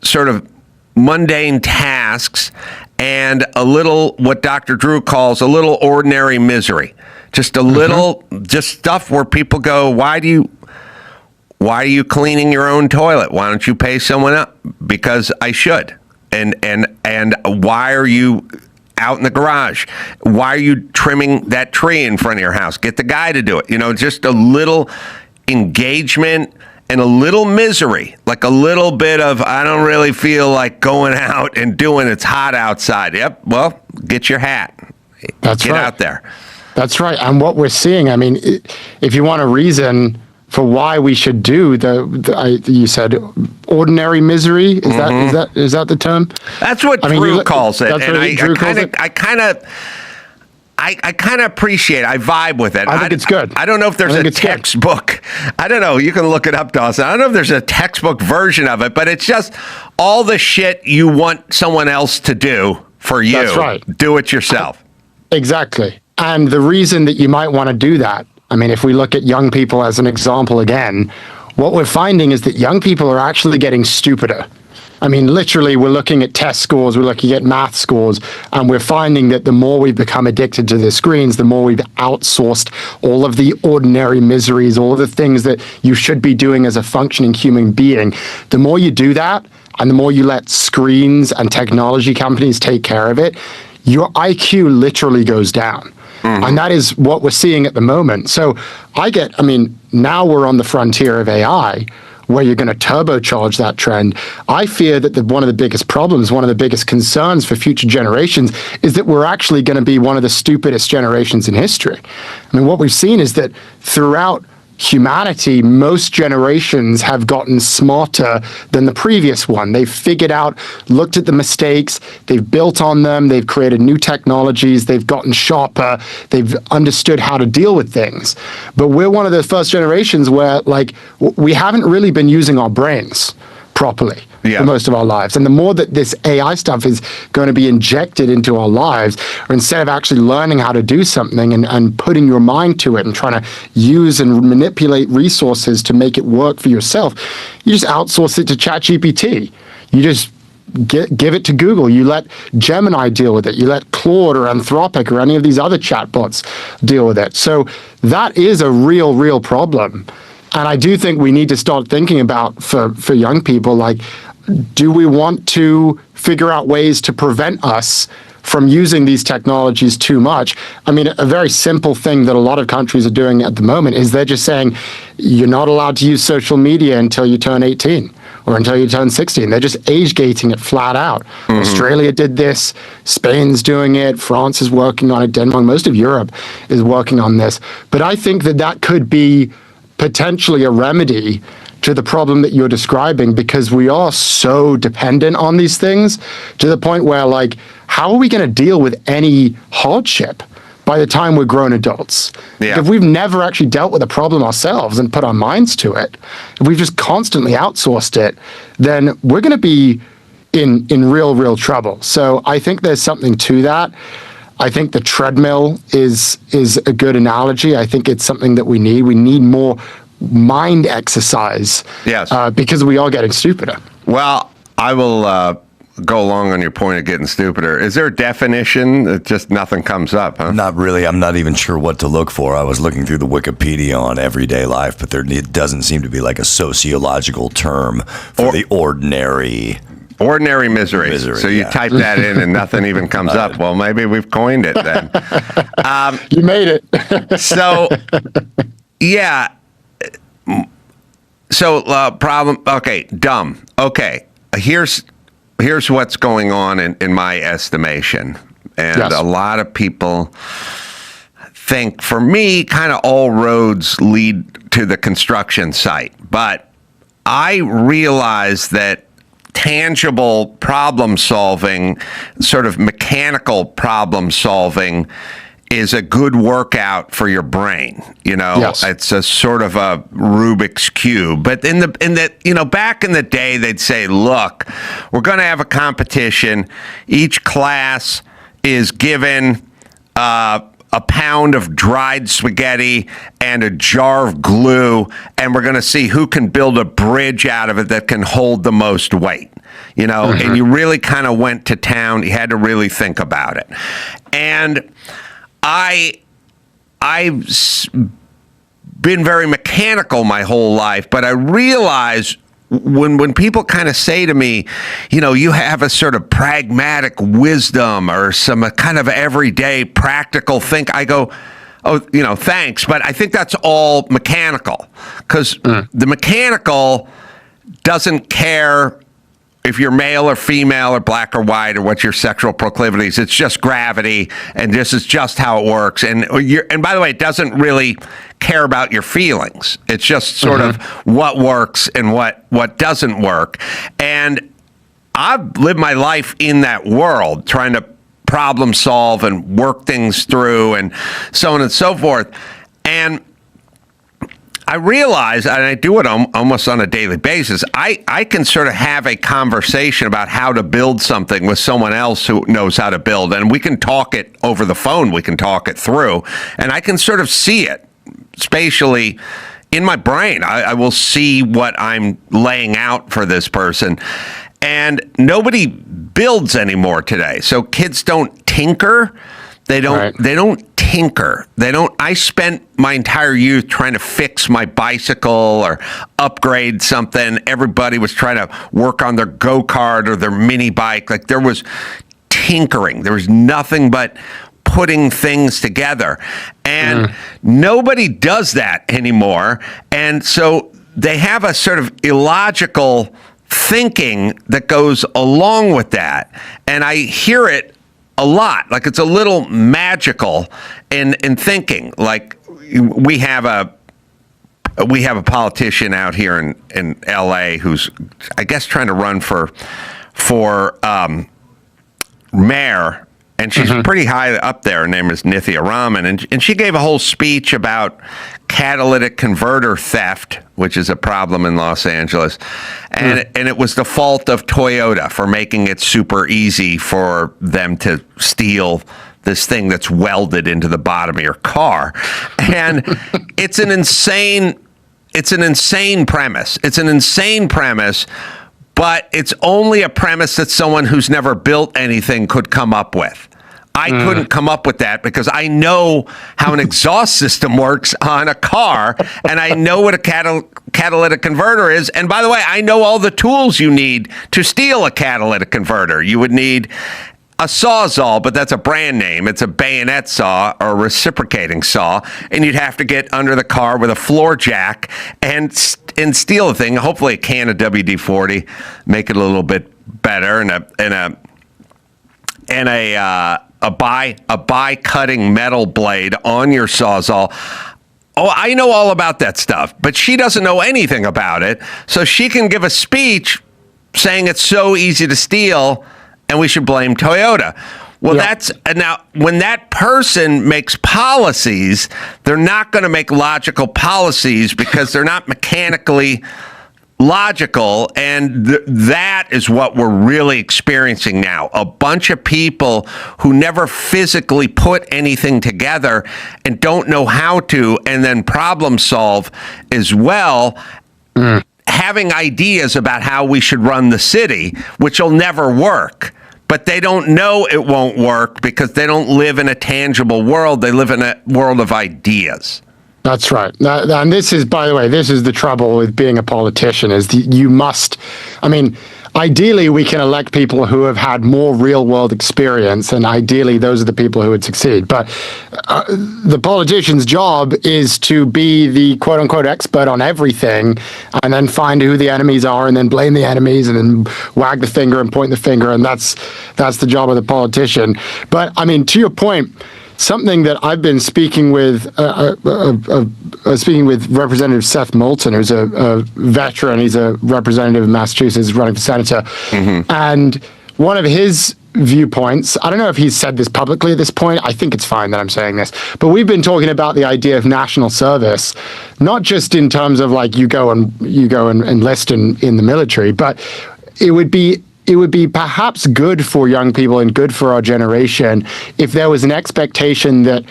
sort of mundane tasks and a little, what Dr. Drew calls a little ordinary misery. Just a little, just stuff where people go, why are you cleaning your own toilet? Why don't you pay someone up? Because I should. And why are you out in the garage? Why are you trimming that tree in front of your house? Get the guy to do it. Just a little engagement and a little misery, like a little bit of, I don't really feel like going out and doing, it's hot outside. Yep. Well, get your hat. Get out there.
That's right. And what we're seeing, I mean, if you want a reason for why we should do you said ordinary misery, is that the term?
That's what Drew calls it.
That's what Drew calls it.
I kind of appreciate it. I vibe with it.
I think it's good.
I don't know if there's a textbook. I don't know. You can look it up, Dawson. I don't know if there's a textbook version of it, but it's just all the shit you want someone else to do for you.
That's right.
Do it yourself.
Exactly. And the reason that you might want to do that, I mean, if we look at young people as an example again, what we're finding is that young people are actually getting stupider. I mean, literally, we're looking at test scores, we're looking at math scores, and we're finding that the more we've become addicted to the screens, the more we've outsourced all of the ordinary miseries, all of the things that you should be doing as a functioning human being. The more you do that, and the more you let screens and technology companies take care of it, your IQ literally goes down. And that is what we're seeing at the moment. So now we're on the frontier of AI, where you're going to turbocharge that trend. I fear that one of the biggest problems, one of the biggest concerns for future generations is that we're actually going to be one of the stupidest generations in history. I mean, what we've seen is that throughout humanity, most generations have gotten smarter than the previous one. They've figured out, looked at the mistakes, they've built on them, they've created new technologies, they've gotten sharper, they've understood how to deal with things. But we're one of the first generations where, we haven't really been using our brains properly for most of our lives. And the more that this AI stuff is going to be injected into our lives, or instead of actually learning how to do something and putting your mind to it and trying to use and manipulate resources to make it work for yourself, you just outsource it to ChatGPT. You just give it to Google. You let Gemini deal with it. You let Claude or Anthropic or any of these other chatbots deal with it. So that is a real problem. And I do think we need to start thinking about, for young people, do we want to figure out ways to prevent us from using these technologies too much? I mean, a very simple thing that a lot of countries are doing at the moment is they're just saying you're not allowed to use social media until you turn 18 or until you turn 16. They're just age gating it flat out. Australia did this, Spain's doing it, France is working on it, Denmark, most of Europe is working on this. But I think that could be potentially a remedy to the problem that you're describing, because we are so dependent on these things to the point where, how are we going to deal with any hardship by the time we're grown adults?
Yeah.
If we've never actually dealt with a problem ourselves and put our minds to it, if we've just constantly outsourced it, then we're going to be in real trouble. So I think there's something to that. I think the treadmill is a good analogy. I think it's something that we need. We need more mind exercise.
Yes.
Because we are getting stupider.
Well, I will go along on your point of getting stupider. Is there a definition that just nothing comes up, huh?
Not really. I'm not even sure what to look for. I was looking through the Wikipedia on everyday life, but it doesn't seem to be a sociological term for the ordinary
misery. So you type that in and nothing even comes up. Well, maybe we've coined it then.
You made it.
So, yeah. So problem. Okay, dumb. Okay, here's what's going on in my estimation, and a lot of people think, for me, kind of all roads lead to the construction site. But I realize that tangible problem solving, sort of mechanical problem solving, is a good workout for your brain. It's a sort of a Rubik's Cube. But back in the day, they'd say, look, we're going to have a competition. Each class is given a pound of dried spaghetti and a jar of glue, and we're going to see who can build a bridge out of it that can hold the most weight. And you really kind of went to town. You had to really think about it. And I've been very mechanical my whole life, but I realize when people kind of say to me, you have a sort of pragmatic wisdom or some kind of everyday practical think, I go, oh, thanks. But I think that's all mechanical, because the mechanical doesn't care if you're male or female or black or white or what your sexual proclivities. It's just gravity, and this is just how it works. And by the way, it doesn't really care about your feelings. It's just sort of what works and what doesn't work. And I've lived my life in that world, trying to problem solve and work things through and so on and so forth. And I realize, and I do it almost on a daily basis, I can sort of have a conversation about how to build something with someone else who knows how to build, and we can talk it over the phone, we can talk it through, and I can sort of see it spatially in my brain. I will see what I'm laying out for this person. And nobody builds anymore today. So kids don't tinker. They don't tinker. I spent my entire youth trying to fix my bicycle or upgrade something. Everybody was trying to work on their go-kart or their mini bike. Like, there was tinkering. There was nothing but putting things together. And nobody does that anymore. And so they have a sort of illogical thinking that goes along with that. And I hear it a lot. Like, it's a little magical in thinking. Like, we have a politician out here in LA who's, I guess, trying to run for mayor. And she's pretty high up there. Her name is Nithya Raman. And she gave a whole speech about catalytic converter theft, which is a problem in Los Angeles. And it was the fault of Toyota for making it super easy for them to steal this thing that's welded into the bottom of your car. And it's an insane premise. It's an insane premise. But it's only a premise that someone who's never built anything could come up with. I couldn't come up with that because I know how an exhaust system works on a car, and I know what a catalytic converter is. And by the way, I know all the tools you need to steal a catalytic converter. You would need a Sawzall, but that's a brand name. It's a bayonet saw or a reciprocating saw, and you'd have to get under the car with a floor jack and steal the thing. Hopefully, a can of WD-40, make it a little bit better, and a by-cutting metal blade on your Sawzall. Oh, I know all about that stuff, but she doesn't know anything about it, so she can give a speech saying it's so easy to steal and we should blame Toyota. Well, now when that person makes policies, they're not going to make logical policies because they're not mechanically logical, and that is what we're really experiencing now. A bunch of people who never physically put anything together and don't know how to, and then problem solve as well. Having ideas about how we should run the city, which will never work. But they don't know it won't work because they don't live in a tangible world. They live in a world of ideas.
That's right. And this is, by the way, this is the trouble with being a politician, is you must, I mean, ideally we can elect people who have had more real world experience, and ideally those are the people who would succeed. But the politician's job is to be the quote unquote expert on everything, and then find who the enemies are, and then blame the enemies, and then wag the finger and point the finger. And that's the job of the politician. But I mean, to your point, something that I've been speaking with Representative Seth Moulton, who's a veteran. He's a representative of Massachusetts, running for senator. And one of his viewpoints, I don't know if he's said this publicly at this point. I think it's fine that I'm saying this, but we've been talking about the idea of national service, not just in terms of like you go and enlist in the military, but it would be perhaps good for young people and good for our generation if there was an expectation that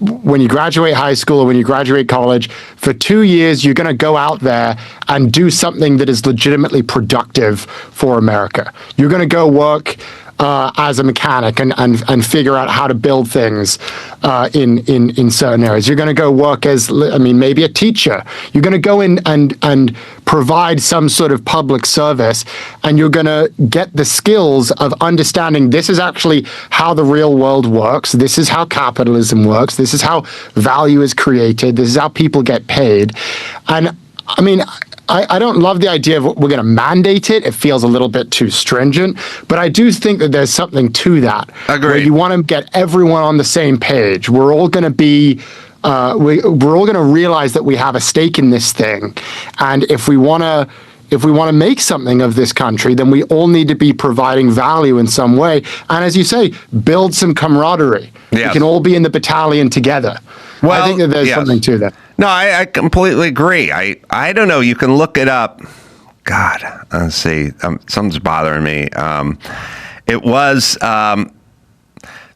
when you graduate high school or when you graduate college, for 2 years, you're going to go out there and do something that is legitimately productive for America. You're going to go work as a mechanic and figure out how to build things in certain areas. You're going to go work as, maybe a teacher. You're going to go in and provide some sort of public service, and you're going to get the skills of understanding this is actually how the real world works. This is how capitalism works. This is how value is created. This is how people get paid. And I mean, I don't love the idea of we're going to mandate it. It feels a little bit too stringent, but I do think that there's something to that.
Agreed.
Where you want to get everyone on the same page. We're all going to be, we're all going to realize that we have a stake in this thing, and if we want to make something of this country, then we all need to be providing value in some way. And as you say, build some camaraderie.
Yes.
We can all be in the battalion together. Well, I think that there's something to that.
No, I completely agree. I don't know. You can look it up. God, let's see. Something's bothering me. It was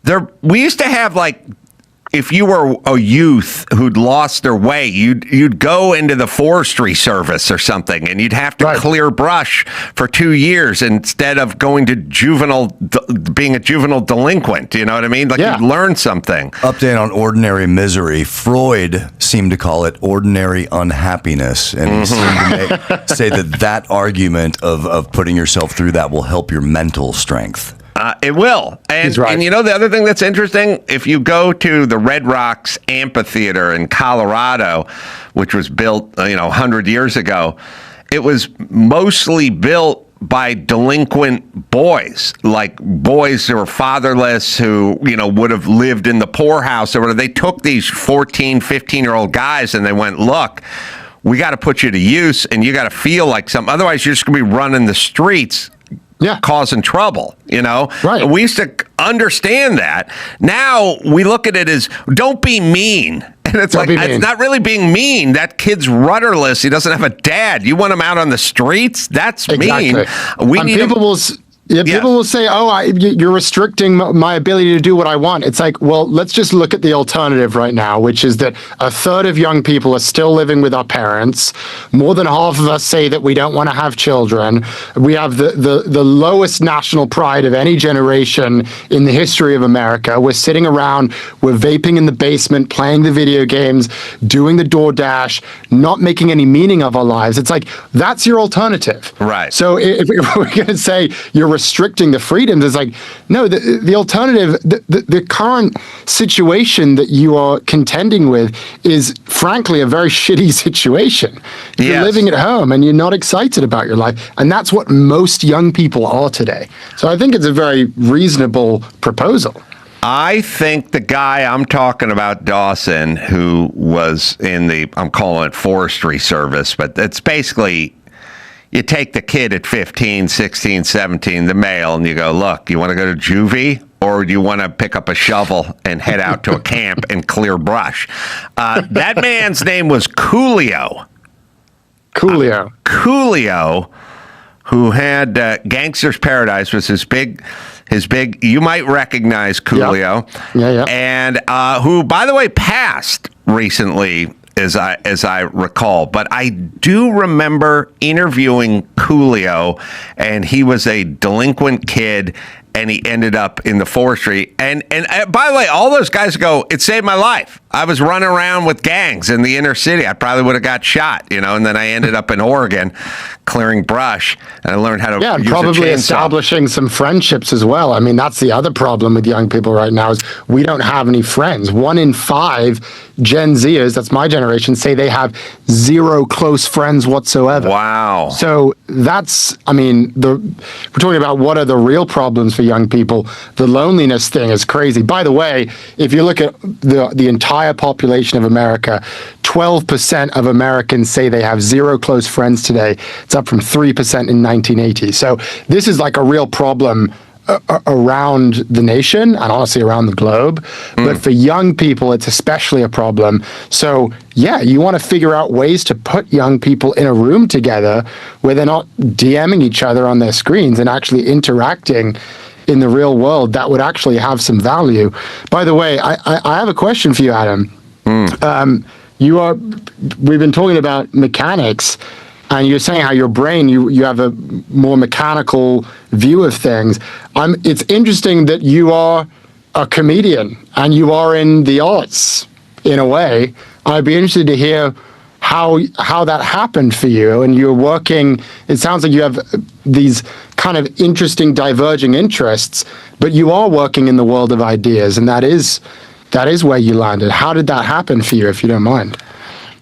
there. We used to have like, if you were a youth who'd lost their way, you'd go into the forestry service or something, and you'd have to clear brush for 2 years instead of going to being a juvenile delinquent. You know what I mean? Like you'd learn something.
Update on ordinary misery. Freud seemed to call it ordinary unhappiness, and he seemed to say that argument of putting yourself through that will help your mental strength.
It will. And you know, the other thing that's interesting, if you go to the Red Rocks Amphitheater in Colorado, which was built, 100 years ago, it was mostly built by delinquent boys, like boys who were fatherless, who, would have lived in the poorhouse or whatever. They took these 14, 15-year-old guys and they went, look, we got to put you to use and you got to feel like something. Otherwise, you're just going to be running the streets. Causing trouble, Right. We used to understand that. Now we look at it as don't be mean. And it's it's not really being mean. That kid's rudderless. He doesn't have a dad. You want him out on the streets? That's mean.
People will say, you're restricting my ability to do what I want. It's like, well, let's just look at the alternative right now, which is that a third of young people are still living with our parents. More than half of us say that we don't want to have children. We have the lowest national pride of any generation in the history of America. We're sitting around, we're vaping in the basement, playing the video games, doing the DoorDash, not making any meaning of our lives. It's like, that's your alternative.
Right.
So if we're going to say you're restricting the freedoms, it's like, no, the alternative, the current situation that you are contending with is frankly a very shitty situation. You're living at home and you're not excited about your life, and that's what most young people are today. So I think it's a very reasonable proposal.
I think the guy I'm talking about, Dawson, who was in I'm calling it forestry service, but it's basically, you take the kid at 15, 16, 17, the male, and you go, look, you want to go to juvie, or do you want to pick up a shovel and head out to a camp and clear brush? That man's name was Coolio. Coolio, who had Gangster's Paradise, was his big, you might recognize Coolio.
Yeah.
And who, by the way, passed recently, as I recall, but I do remember interviewing Coolio, and he was a delinquent kid, and he ended up in the forestry. And by the way, all those guys go, it saved my life. I was running around with gangs in the inner city. I probably would have got shot, and then I ended up in Oregon clearing brush, and I learned how to use a
probably
chainsaw.
Establishing some friendships as well. I mean, that's the other problem with young people right now is we don't have any friends. 1 in 5 Gen Zers, that's my generation, say they have 0 close friends whatsoever.
Wow.
So that's, we're talking about what are the real problems for young people. The loneliness thing is crazy. By the way, if you look at the entire population of America, 12% of Americans say they have 0 close friends today. It's up from 3% in 1980. So this is like a real problem around the nation and honestly around the globe. But for young people, it's especially a problem. So you want to figure out ways to put young people in a room together where they're not DMing each other on their screens and actually interacting in the real world that would actually have some value. By the way, I have a question for you, Adam. We've been talking about mechanics, and you're saying how your brain, you have a more mechanical view of things. It's interesting that you are a comedian and you are in the arts in a way. I'd be interested to hear how that happened for you. And you're working, it sounds like you have these kind of interesting diverging interests, but you are working in the world of ideas, and that is where you landed. How did that happen for you, if you don't mind?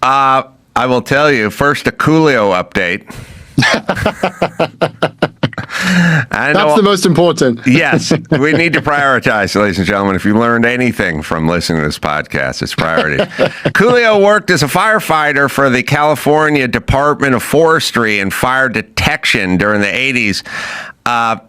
I will tell you, first, a Coolio update.
That's the most important.
Yes, we need to prioritize, ladies and gentlemen. If you learned anything from listening to this podcast, it's priority. Coolio worked as a firefighter for the California Department of Forestry and Fire Detection during the 80s.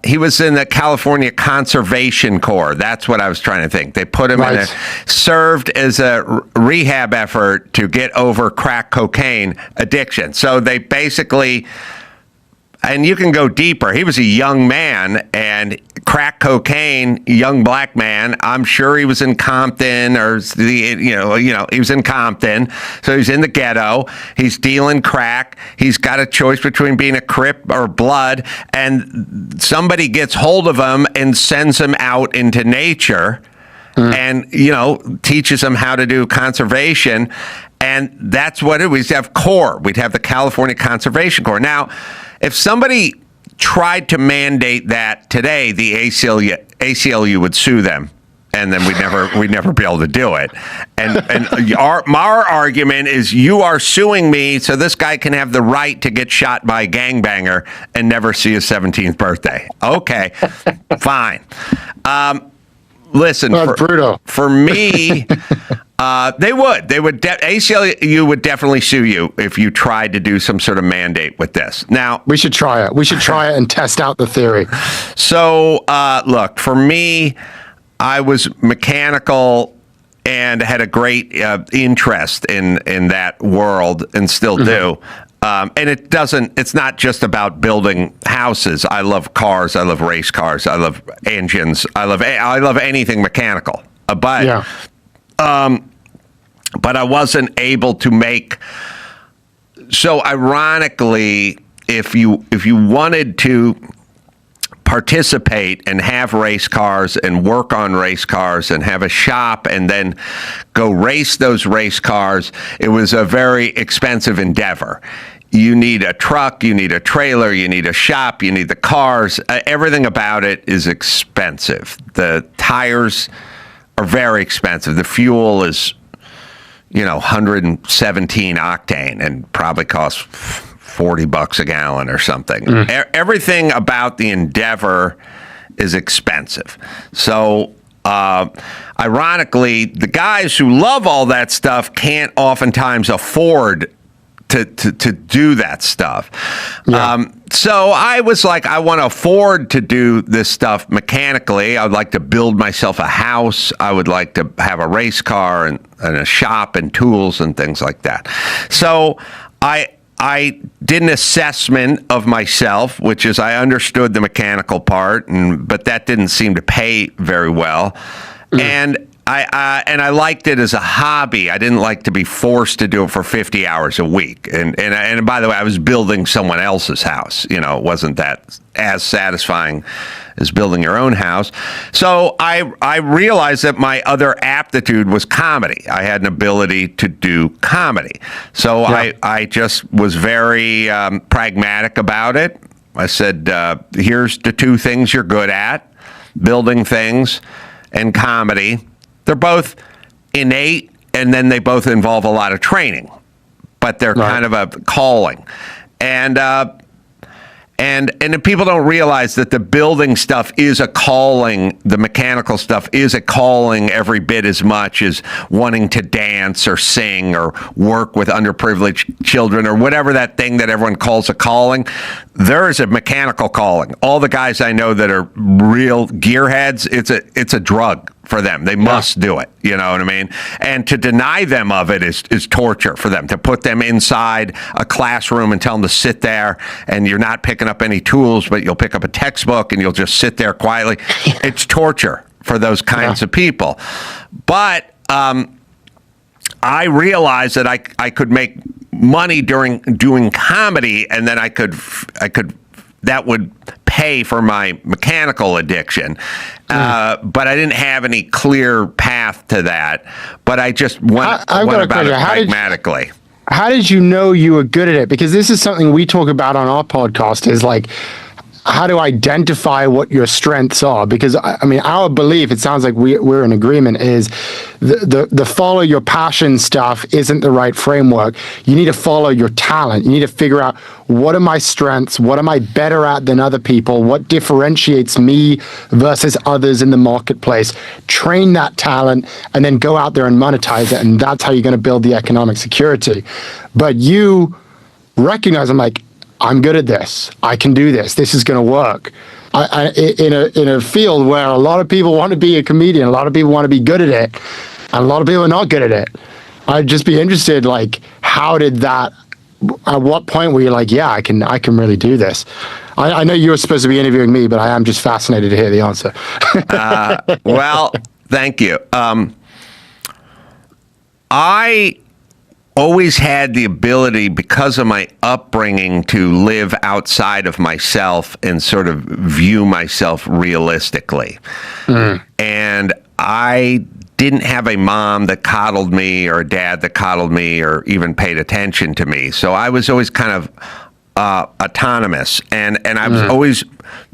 He was in the California Conservation Corps. That's what I was trying to think. They put him in served as a rehab effort to get over crack cocaine addiction. So they basically, and you can go deeper. He was a young man, and crack cocaine, young black man. I'm sure he was in Compton, or he was in Compton. So he's in the ghetto. He's dealing crack. He's got a choice between being a Crip or Blood, and somebody gets hold of him and sends him out into nature, and teaches him how to do conservation. And that's what it was. We'd have Corps. We'd have the California Conservation Corps. Now, if somebody tried to mandate that today, the ACLU would sue them, and then we'd never be able to do it. And our argument is, you are suing me so this guy can have the right to get shot by a gangbanger and never see his 17th birthday. Okay, fine. Listen, for me, they would. ACLU would definitely sue you if you tried to do some sort of mandate with this. Now,
we should try it. We should try it and test out the theory.
So, look, for me, I was mechanical and had a great interest in that world, and still do. And it's not just about building houses. I love cars. I love race cars. I love engines. I love anything mechanical. But I wasn't able to make. So ironically, if you wanted to participate and have race cars and work on race cars and have a shop and then go race those race cars, it was a very expensive endeavor. You need a truck, you need a trailer, you need a shop, you need the cars. Everything about it is expensive. The tires are very expensive. The fuel is, 117 octane and probably costs $40 a gallon or something. Everything about the endeavor is expensive. So, ironically, the guys who love all that stuff can't oftentimes afford to do that stuff. So I was like, I want to afford to do this stuff mechanically. I would like to build myself a house. I would like to have a race car and a shop and tools and things like that. So I did an assessment of myself, which is I understood the mechanical part, but that didn't seem to pay very well. And I liked it as a hobby. I didn't like to be forced to do it for 50 hours a week. And by the way, I was building someone else's house. It wasn't that as satisfying as building your own house. So I realized that my other aptitude was comedy. I had an ability to do comedy. So I just was very pragmatic about it. I said, here's the two things you're good at: building things and comedy. They're both innate, and then they both involve a lot of training, but they're kind of a calling. And people don't realize that the building stuff is a calling. The mechanical stuff is a calling every bit as much as wanting to dance or sing or work with underprivileged children or whatever that thing that everyone calls a calling. There is a mechanical calling. All the guys I know that are real gearheads, it's a drug for them. They must do it. You know what I mean? And to deny them of it is torture for them. To put them inside a classroom and tell them to sit there, and you're not picking up any tools, but you'll pick up a textbook and you'll just sit there quietly. It's torture for those kinds of people. But I realized that I could make money during doing comedy, and then I could that would pay for my mechanical addiction. But I didn't have any clear path to that. But I just went about it pragmatically.
How did you know you were good at it? Because this is something we talk about on our podcast, is like how to identify what your strengths are. Because I mean, our belief, it sounds like we're in agreement, is the follow your passion stuff isn't the right framework. You need to follow your talent. You need to figure out, what are my strengths? What am I better at than other people? What differentiates me versus others in the marketplace? Train that talent and then go out there and monetize it. And that's how you're going to build the economic security. But you recognize, I'm good at this. I can do this. This is going to work. in a field where a lot of people want to be a comedian, a lot of people want to be good at it, and a lot of people are not good at it. I'd just be interested, like, how did that? At what point were you like, yeah, I can really do this? I know you were supposed to be interviewing me, but I am just fascinated to hear the answer.
Well, thank you. I always had the ability, because of my upbringing, to live outside of myself and sort of view myself realistically. And I didn't have a mom that coddled me or a dad that coddled me or even paid attention to me. So I was always kind of autonomous, and I was always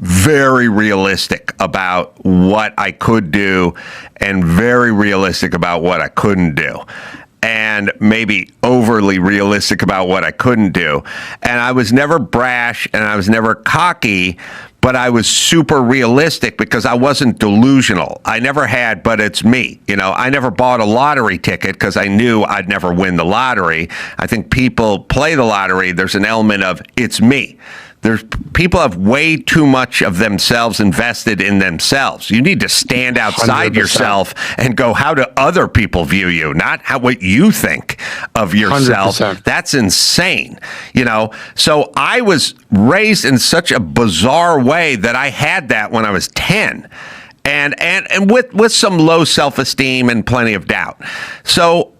very realistic about what I could do and very realistic about what I couldn't do, and maybe overly realistic about what I couldn't do. And I was never brash and I was never cocky, but I was super realistic because I wasn't delusional. I never had, but it's me. You know, I never bought a lottery ticket because I knew I'd never win the lottery. I think people play the lottery. There's an element of it's me. People have way too much of themselves invested in themselves. You need to stand outside
100%.
yourself and go, how do other people view you? Not what you think of yourself.
100%.
That's insane. You know, so I was raised in such a bizarre way that I had that when I was 10. And with some low self-esteem and plenty of doubt. So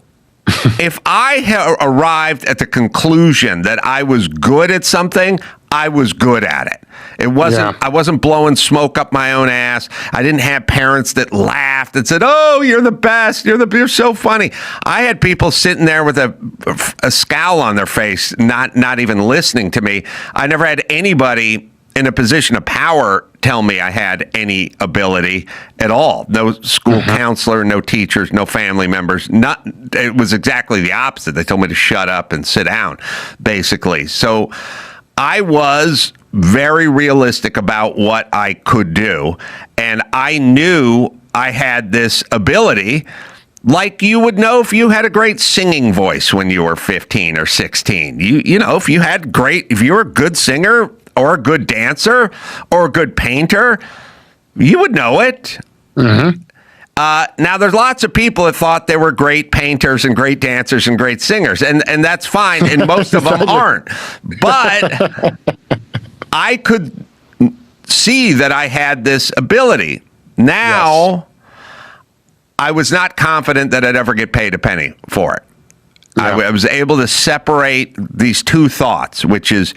if I arrived at the conclusion that I was good at something, I was good at it. It wasn't. I wasn't blowing smoke up my own ass. I didn't have parents that laughed and said, "Oh, you're the best. You're so funny." I had people sitting there with a scowl on their face, not even listening to me. I never had anybody in a position of power tell me I had any ability at all. No school counselor, no teachers, no family members. It was exactly the opposite. They told me to shut up and sit down, basically. So I was very realistic about what I could do, and I knew I had this ability, like you would know if you had a great singing voice when you were 15 or 16. You know, if you were a good singer or a good dancer or a good painter, you would know it. Now, there's lots of people that thought they were great painters and great dancers and great singers, and that's fine, and most of them aren't. But I could see that I had this ability. Now, I was not confident that I'd ever get paid a penny for it. I was able to separate these two thoughts, which is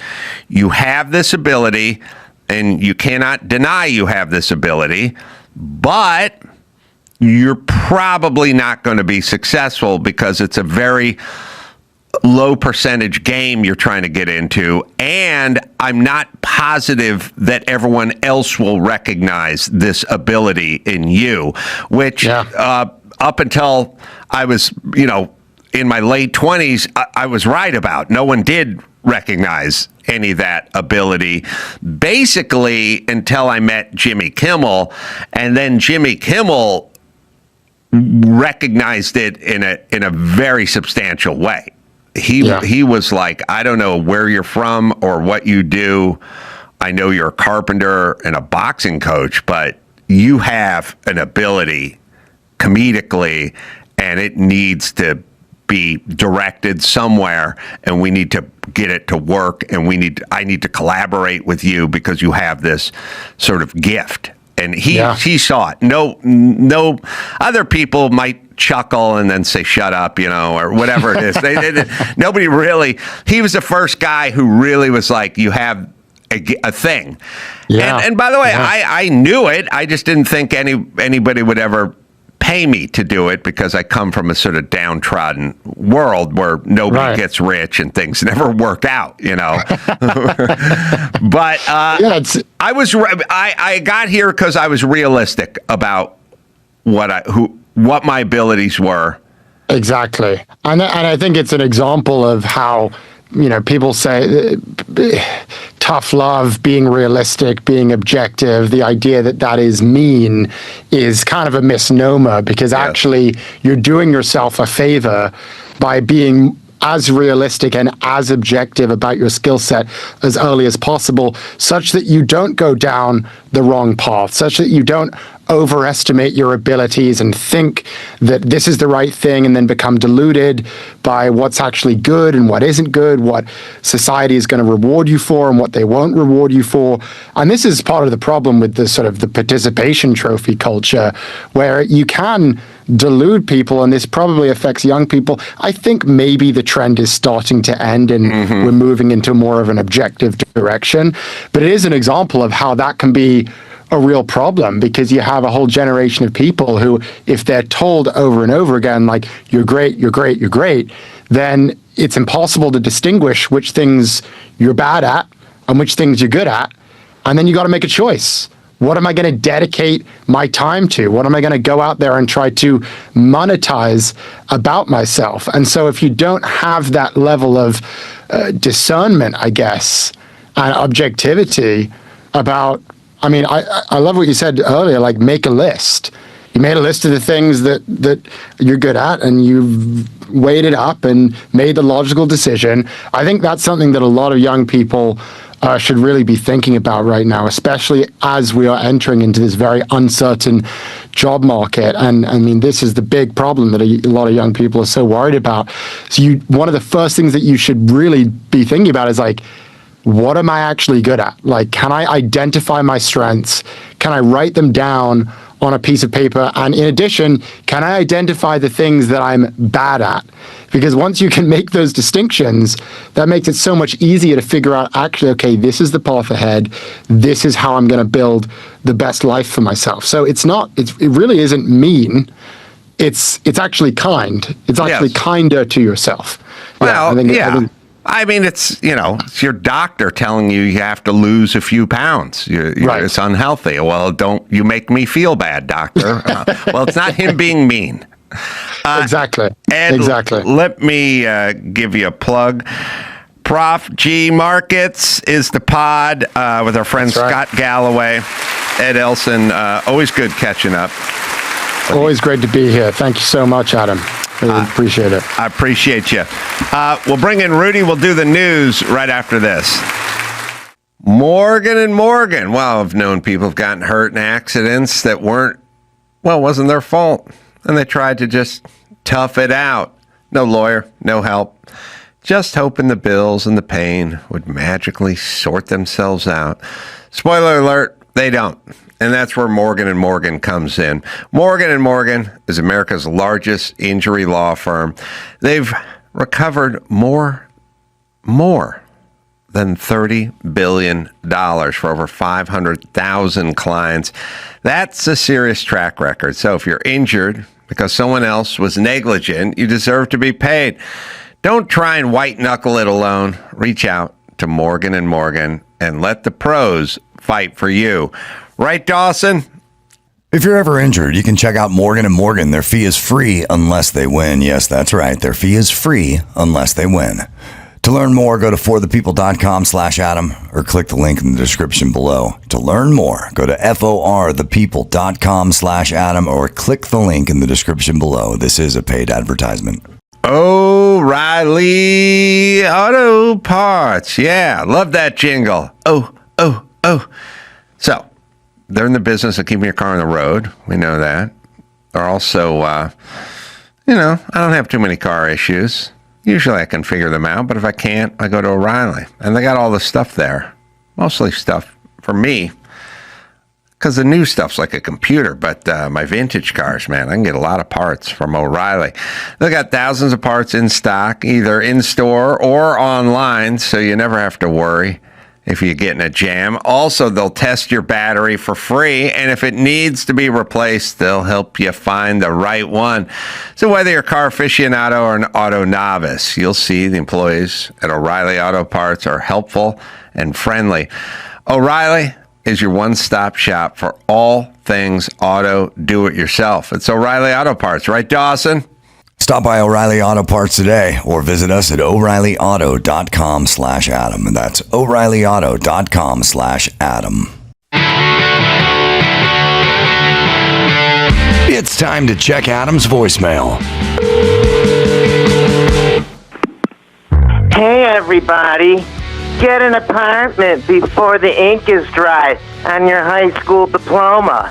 you have this ability, and you cannot deny you have this ability, but you're probably not going to be successful because it's a very low percentage game you're trying to get into, and I'm not positive that everyone else will recognize this ability in you, which up until I was, in my late 20s, I was right about. No one did recognize any of that ability, basically until I met Jimmy Kimmel, and then Jimmy Kimmel recognized it in a very substantial way. He was like, I don't know where you're from or what you do. I know you're a carpenter and a boxing coach, but you have an ability comedically, and it needs to be directed somewhere, and we need to get it to work, and I need to collaborate with you because you have this sort of gift. And he saw it. No other people might chuckle and then say, shut up, or whatever it is. Nobody really, he was the first guy who really was like, you have a thing. Yeah. And by the way, I knew it. I just didn't think anybody would ever pay me to do it because I come from a sort of downtrodden world where nobody gets rich and things never work out, But I got here because I was realistic about what my abilities were.
Exactly, and I think it's an example of how people say tough love, being realistic, being objective, the idea that is mean is kind of a misnomer, because actually you're doing yourself a favor by being as realistic and as objective about your skill set as early as possible, such that you don't go down the wrong path, such that you don't overestimate your abilities and think that this is the right thing and then become deluded by what's actually good and what isn't good, what society is going to reward you for and what they won't reward you for. And this is part of the problem with the sort of the participation trophy culture, where you can delude people, and this probably affects young people. I think maybe the trend is starting to end and we're moving into more of an objective direction. But it is an example of how that can be a real problem, because you have a whole generation of people who, if they're told over and over again, like, you're great, you're great, you're great, then it's impossible to distinguish which things you're bad at and which things you're good at. And then you got to make a choice. What am I going to dedicate my time to? What am I going to go out there and try to monetize about myself? And so if you don't have that level of discernment, I guess, and objectivity about, I mean, I love what you said earlier, like, make a list. You made a list of the things that you're good at, and you've weighed it up and made the logical decision. I think that's something that a lot of young people should really be thinking about right now, especially as we are entering into this very uncertain job market. And I mean, this is the big problem that a lot of young people are so worried about. So one of the first things that you should really be thinking about is, like, what am I actually good at? Like, can I identify my strengths? Can I write them down on a piece of paper? And in addition, can I identify the things that I'm bad at? Because once you can make those distinctions, that makes it so much easier to figure out, actually, okay, this is the path ahead. This is how I'm going to build the best life for myself. So it really isn't mean. It's actually kind. It's actually kinder to yourself.
Well, I mean, it's it's your doctor telling you have to lose a few pounds.
Right.
It's unhealthy. Well, don't you make me feel bad, doctor. Well, it's not him being mean.
Exactly.
And
exactly.
Let me give you a plug. Prof G Markets is the pod with our friend Scott Galloway, Ed Elson. Always good catching up.
Always great to be here. Thank you so much, Adam. Really appreciate it.
I appreciate you. We'll bring in Rudy. We'll do the news right after this. Morgan and Morgan. Well, I've known people have gotten hurt in accidents that wasn't their fault. And they tried to just tough it out. No lawyer, no help. Just hoping the bills and the pain would magically sort themselves out. Spoiler alert, they don't. And that's where Morgan & Morgan comes in. Morgan & Morgan is America's largest injury law firm. They've recovered more than $30 billion for over 500,000 clients. That's a serious track record. So if you're injured because someone else was negligent, you deserve to be paid. Don't try and white-knuckle it alone. Reach out to Morgan & Morgan and let the pros fight for you. Right, Dawson?
If you're ever injured, you can check out Morgan & Morgan. Their fee is free unless they win. Yes, that's right. Their fee is free unless they win. To learn more, go to forthepeople.com/Adam or click the link in the description below. To learn more, go to forthepeople.com/Adam or click the link in the description below. This is a paid advertisement.
O'Reilly Auto Parts. Yeah, love that jingle. Oh. So, they're in the business of keeping your car on the road. We know that. They're also, I don't have too many car issues. Usually I can figure them out, but if I can't, I go to O'Reilly. And they got all the stuff there. Mostly stuff for me. Because the new stuff's like a computer, but my vintage cars, man, I can get a lot of parts from O'Reilly. They got thousands of parts in stock, either in store or online, so you never have to worry if you get in a jam. Also, they'll test your battery for free, and if it needs to be replaced, they'll help you find the right one. So whether you're a car aficionado or an auto novice, you'll see the employees at O'Reilly Auto Parts are helpful and friendly. O'Reilly is your one-stop shop for all things auto do-it-yourself. It's O'Reilly Auto Parts, right, Dawson?
Stop by O'Reilly Auto Parts today or visit us at O'ReillyAuto.com/Adam. And that's O'ReillyAuto.com/Adam. It's time to check Adam's voicemail.
everybody. Get an apartment before the ink is dry on your high school diploma.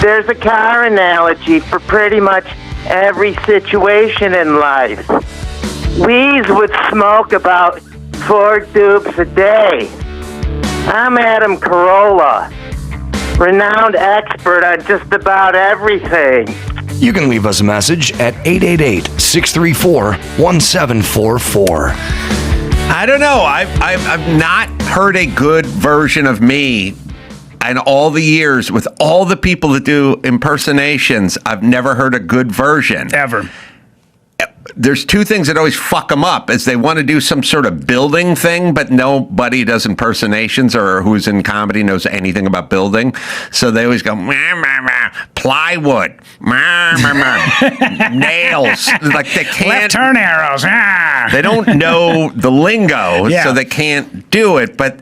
There's a car analogy for pretty much every situation in life. Weez would smoke about 4 dupes a day. I'm Adam Carolla, renowned expert on just about everything.
You can leave us a message at 888-634-1744.
I don't know. I've not heard a good version of me in all the years with all the people that do impersonations. I've never heard a good version.
Ever.
There's 2 things that always fuck them up is they want to do some sort of building thing, but nobody does impersonations or who's in comedy knows anything about building. So they always go, mah, mah, mah, plywood, mah, mah, mah, nails. Like they can't.
Left turn arrows. Ah.
They don't know the lingo,
Yeah.
so they can't do it, but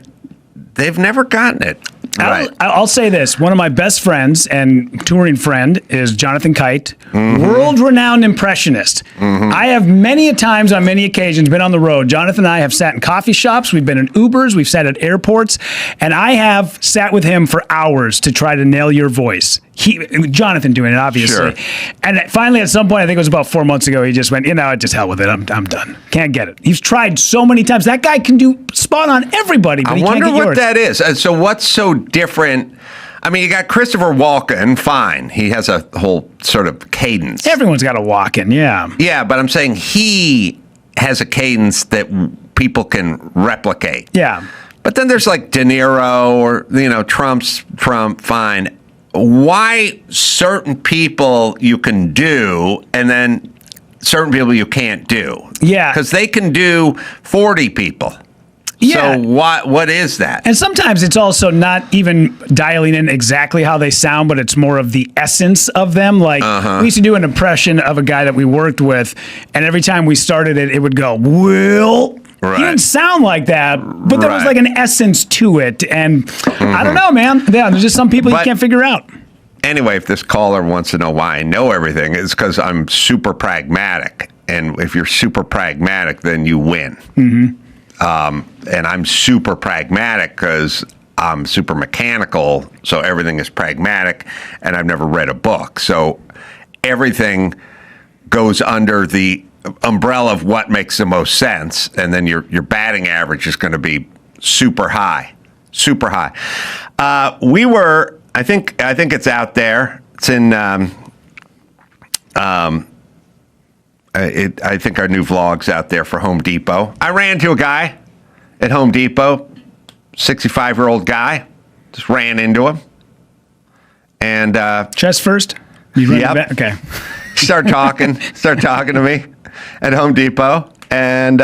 they've never gotten it. Right.
I'll say this. One of my best friends and touring friend is Jonathan Kite, world-renowned impressionist. I have many a times on many occasions been on the road. Jonathan and I have sat in coffee shops. We've been in Ubers. We've sat at airports. And I have sat with him for hours to try to nail your voice. Jonathan doing it, obviously.
Sure.
And finally, at some point, I think it was about 4 months ago, he just went, just hell with it. I'm done. Can't get it. He's tried so many times. That guy can do spot on everybody, but
I
he
wonder
can't get
what
yours.
that is. So what's so different? I mean, you got Christopher Walken, fine. He has a whole sort of cadence.
Everyone's got a walk-in, yeah.
Yeah, but I'm saying he has a cadence that people can replicate.
Yeah.
But then there's like De Niro or, Trump's Trump, fine. Why certain people you can do and then certain people you can't do?
Yeah.
Because they can do 40 people.
Yeah.
So what is that?
And sometimes it's also not even dialing in exactly how they sound, but it's more of the essence of them. Like we used to do an impression of a guy that we worked with, and every time we started it, it would go, Will.
Right.
He didn't sound like that, but there was like an essence to it. And I don't know, man. Yeah, there's just some people you can't figure out.
Anyway, if this caller wants to know why I know everything, it's because I'm super pragmatic. And if you're super pragmatic, then you win. And I'm super pragmatic because I'm super mechanical, so everything is pragmatic, and I've never read a book. So everything goes under the umbrella of what makes the most sense, and then your batting average is going to be super high. We were, I think it's out there. It's in, I think our new vlog's out there for Home Depot. I ran into a guy at Home Depot, 65-year-old guy, just ran into him. And
chest first? You run
yep.
back? Okay.
Start talking to me at Home Depot. And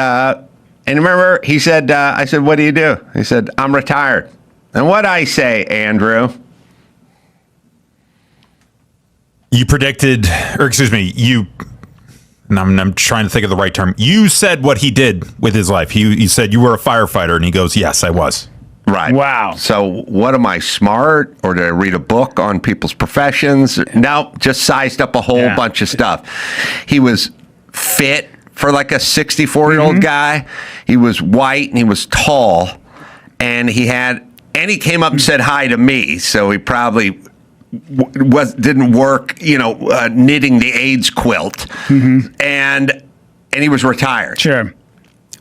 remember, he said, I said, what do you do? He said, I'm retired. And what'd I say, Andrew?
You predicted, or excuse me, and I'm trying to think of the right term. You said what he did with his life. He said you were a firefighter, and he goes, yes, I was.
Right.
Wow.
So what am I, smart? Or did I read a book on people's professions? No, just sized up a whole bunch of stuff. He was fit for like a 64-year-old guy. He was white and he was tall. And he came up and said hi to me. So he probably didn't work, knitting the AIDS quilt. And he was retired.
Sure.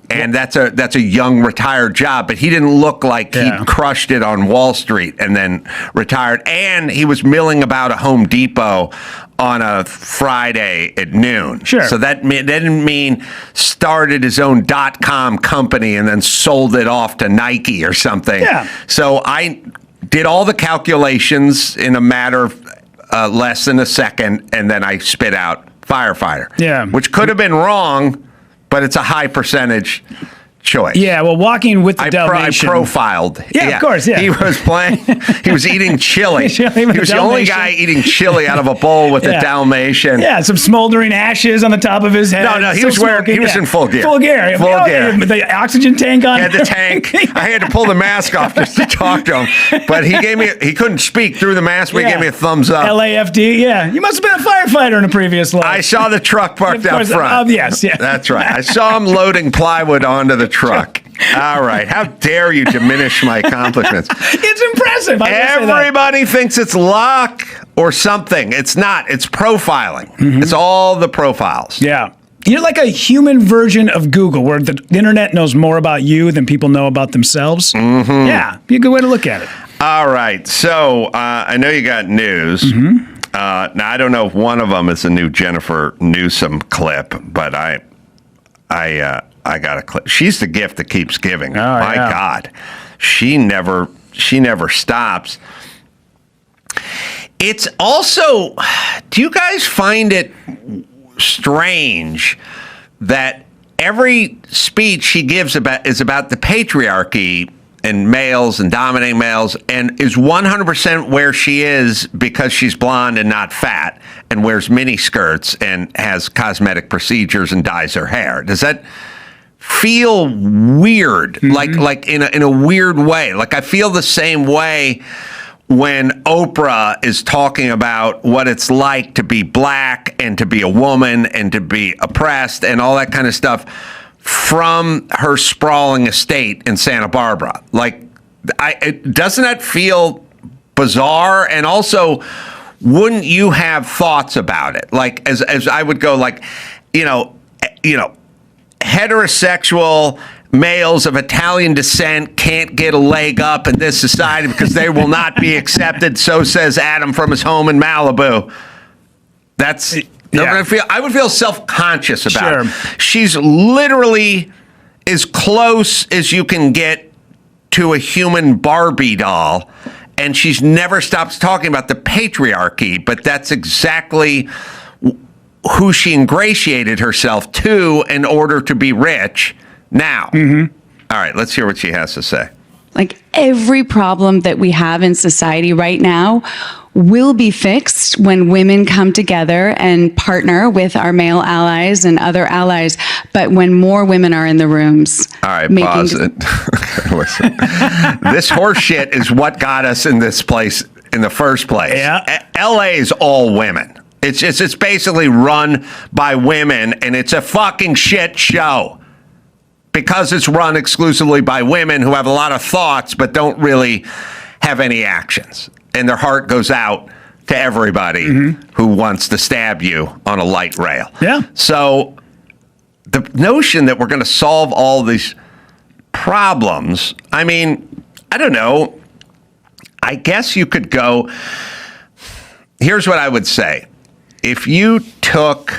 And that's a young retired job, but he didn't look like he'd crushed it on Wall Street and then retired. And he was milling about a Home Depot on a Friday at noon.
Sure.
So that didn't mean started his own .com company and then sold it off to Nike or something.
Yeah.
So I did all the calculations in a matter of less than a second, and then I spit out firefighter.
Yeah.
Which could have been wrong, but it's a high percentage choice.
Yeah, well, walking with the
I
Dalmatian.
profiled.
Yeah, of course, yeah.
He was playing. He was eating chili.
Chili
He
with
was
the
the only
Dalmatian.
guy eating chili out of a bowl with
Yeah.
a Dalmatian.
Yeah, some smoldering ashes on the top of his head.
No, he
Still
was wearing.
smoking,
He was
yeah.
in full gear.
Full gear.
Full gear.
With the oxygen tank on.
He had the tank. I had to pull the mask off just to talk to him. But he couldn't speak through the mask, but he gave me a thumbs up.
LAFD, yeah. You must have been a firefighter in a previous life.
I saw the truck parked
Of
out
course,
front.
yes, yeah.
That's right. I saw him loading plywood onto the truck. All right. How dare you diminish my accomplishments?
It's impressive. I will say that.
Everybody thinks it's luck or something. It's not. It's profiling. It's all the profiles.
Yeah. You're like a human version of Google, where the internet knows more about you than people know about themselves. Yeah, be a good way to look at it.
All right. So I know you got news. Now, I don't know if one of them is a new Jennifer Newsom clip, but I got a clip. She's the gift that keeps giving. My God. She never stops. It's also, do you guys find it strange that every speech she gives is about the patriarchy and males and dominating males, and is 100% where she is because she's blonde and not fat and wears mini skirts and has cosmetic procedures and dyes her hair? Does that feel weird? Like in a weird way? Like, I feel the same way when Oprah is talking about what it's like to be black and to be a woman and to be oppressed and all that kind of stuff from her sprawling estate in Santa Barbara. Like, doesn't that feel bizarre? And also, wouldn't you have thoughts about it? Like, as I would go, like, heterosexual males of Italian descent can't get a leg up in this society because they will not be accepted. So says Adam from his home in Malibu. That's I would feel self-conscious about it. She's literally as close as you can get to a human Barbie doll, and she's never stops talking about the patriarchy, but that's exactly who she ingratiated herself to in order to be rich now. All right, let's hear what she has to say.
Like, every problem that we have in society right now will be fixed when women come together and partner with our male allies and other allies. But when more women are in the rooms,
all right, pause it. Listen, this horse shit is what got us in this place in the first place.
Yeah.
LA is all women. It's basically run by women, and it's a fucking shit show because it's run exclusively by women who have a lot of thoughts but don't really have any actions. And their heart goes out to everybody who wants to stab you on a light rail.
Yeah.
So the notion that we're going to solve all these problems, I mean, I don't know. I guess you could go, here's what I would say. If you took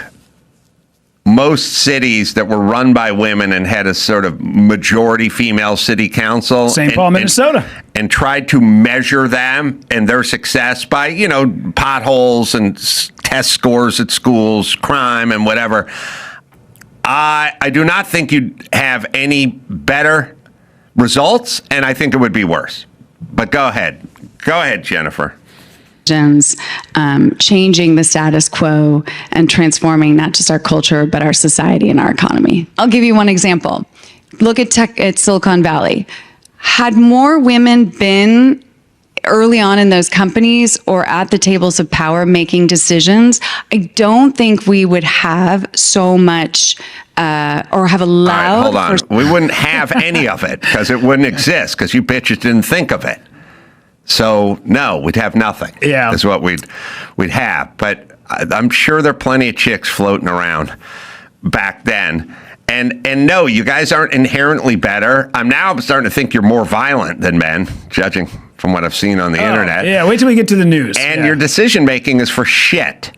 most cities that were run by women and had a sort of majority female city council,
St. Paul, Minnesota,
and tried to measure them and their success by, potholes and test scores at schools, crime and whatever, I do not think you'd have any better results, and I think it would be worse. But go ahead, Jennifer.
Changing the status quo and transforming not just our culture, but our society and our economy. I'll give you one example. Look at Silicon Valley. Had more women been early on in those companies or at the tables of power making decisions, I don't think we would have so much or have allowed.
All right, hold on. We wouldn't have any of it because it wouldn't exist because you bitches didn't think of it. So no, we'd have nothing.
Yeah,
is what we'd have. But I'm sure there are plenty of chicks floating around back then. And no, you guys aren't inherently better. I'm starting to think you're more violent than men, judging from what I've seen on the internet.
Yeah, wait till we get to the news.
And your decision making is for shit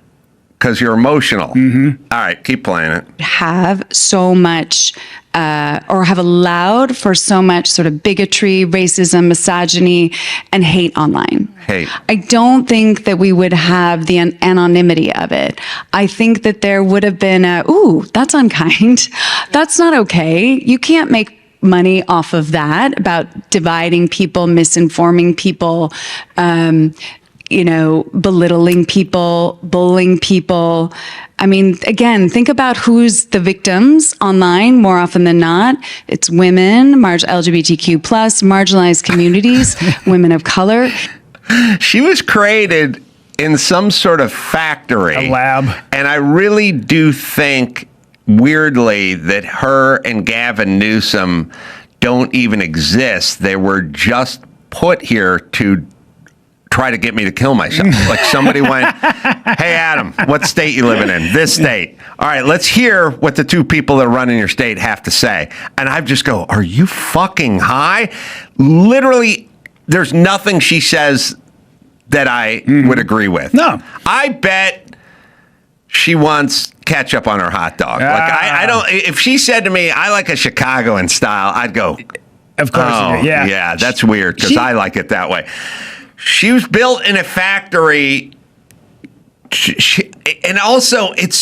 because you're emotional. All right, keep playing it.
Have so much or have allowed for so much sort of bigotry, racism, misogyny, and hate online.
Hate.
I don't think that we would have the anonymity of it. I think that there would have been ooh, that's unkind. That's not okay. You can't make money off of that, about dividing people, misinforming people, belittling people, bullying people. I mean, again, think about who's the victims online more often than not. It's women, LGBTQ+, marginalized communities, women of color.
She was created in some sort of factory.
A lab.
And I really do think, weirdly, that her and Gavin Newsom don't even exist. They were just put here to try to get me to kill myself. Like somebody went, hey, Adam, what state you living in? This state. All right, let's hear what the two people that are running your state have to say. And I just go, are you fucking high? Literally, there's nothing she says that I would agree with.
No.
I bet she wants ketchup on her hot dog. Like I don't, if she said to me, I like a Chicagoan style, I'd go,
of course.
oh, yeah, that's weird because I like it that way. She was built in a factory. And also, it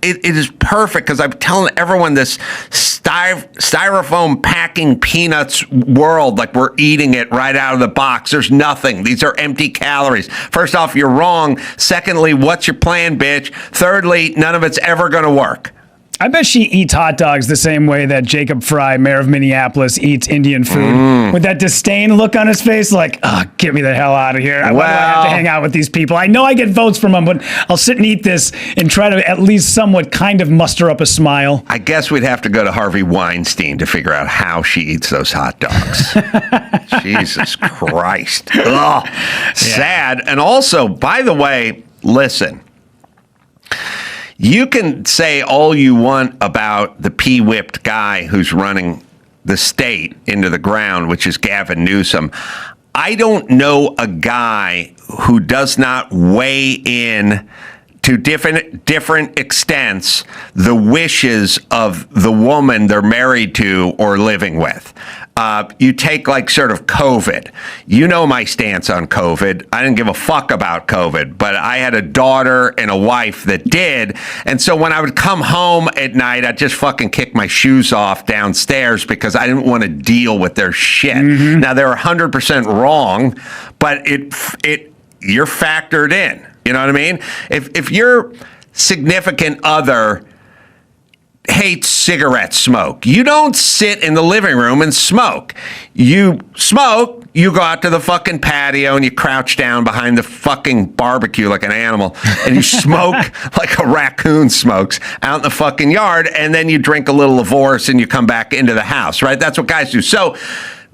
is perfect because I'm telling everyone this styrofoam packing peanuts world, like we're eating it right out of the box. There's nothing. These are empty calories. First off, you're wrong. Secondly, what's your plan, bitch? Thirdly, none of it's ever going to work.
I bet she eats hot dogs the same way that Jacob Fry, mayor of Minneapolis, eats Indian food. With that disdain look on his face, like, oh, get me the hell out of here. Why do I have to hang out with these people? I know I get votes from them, but I'll sit and eat this and try to at least somewhat kind of muster up a smile.
I guess we'd have to go to Harvey Weinstein to figure out how she eats those hot dogs. Jesus Christ. Ugh. Sad. And also, by the way, listen. You can say all you want about the pee-whipped guy who's running the state into the ground, which is Gavin Newsom. I don't know a guy who does not weigh in to different extents the wishes of the woman they're married to or living with. You take like sort of COVID. You know my stance on COVID. I didn't give a fuck about COVID, but I had a daughter and a wife that did. And so when I would come home at night, I'd just fucking kick my shoes off downstairs because I didn't want to deal with their shit. Now they're 100% wrong, but you're factored in. You know what I mean? If your significant other hates cigarette smoke, you don't sit in the living room and smoke. You smoke, you go out to the fucking patio and you crouch down behind the fucking barbecue like an animal and you smoke like a raccoon smokes out in the fucking yard, and then you drink a little Lavorse and you come back into the house, right? That's what guys do. So,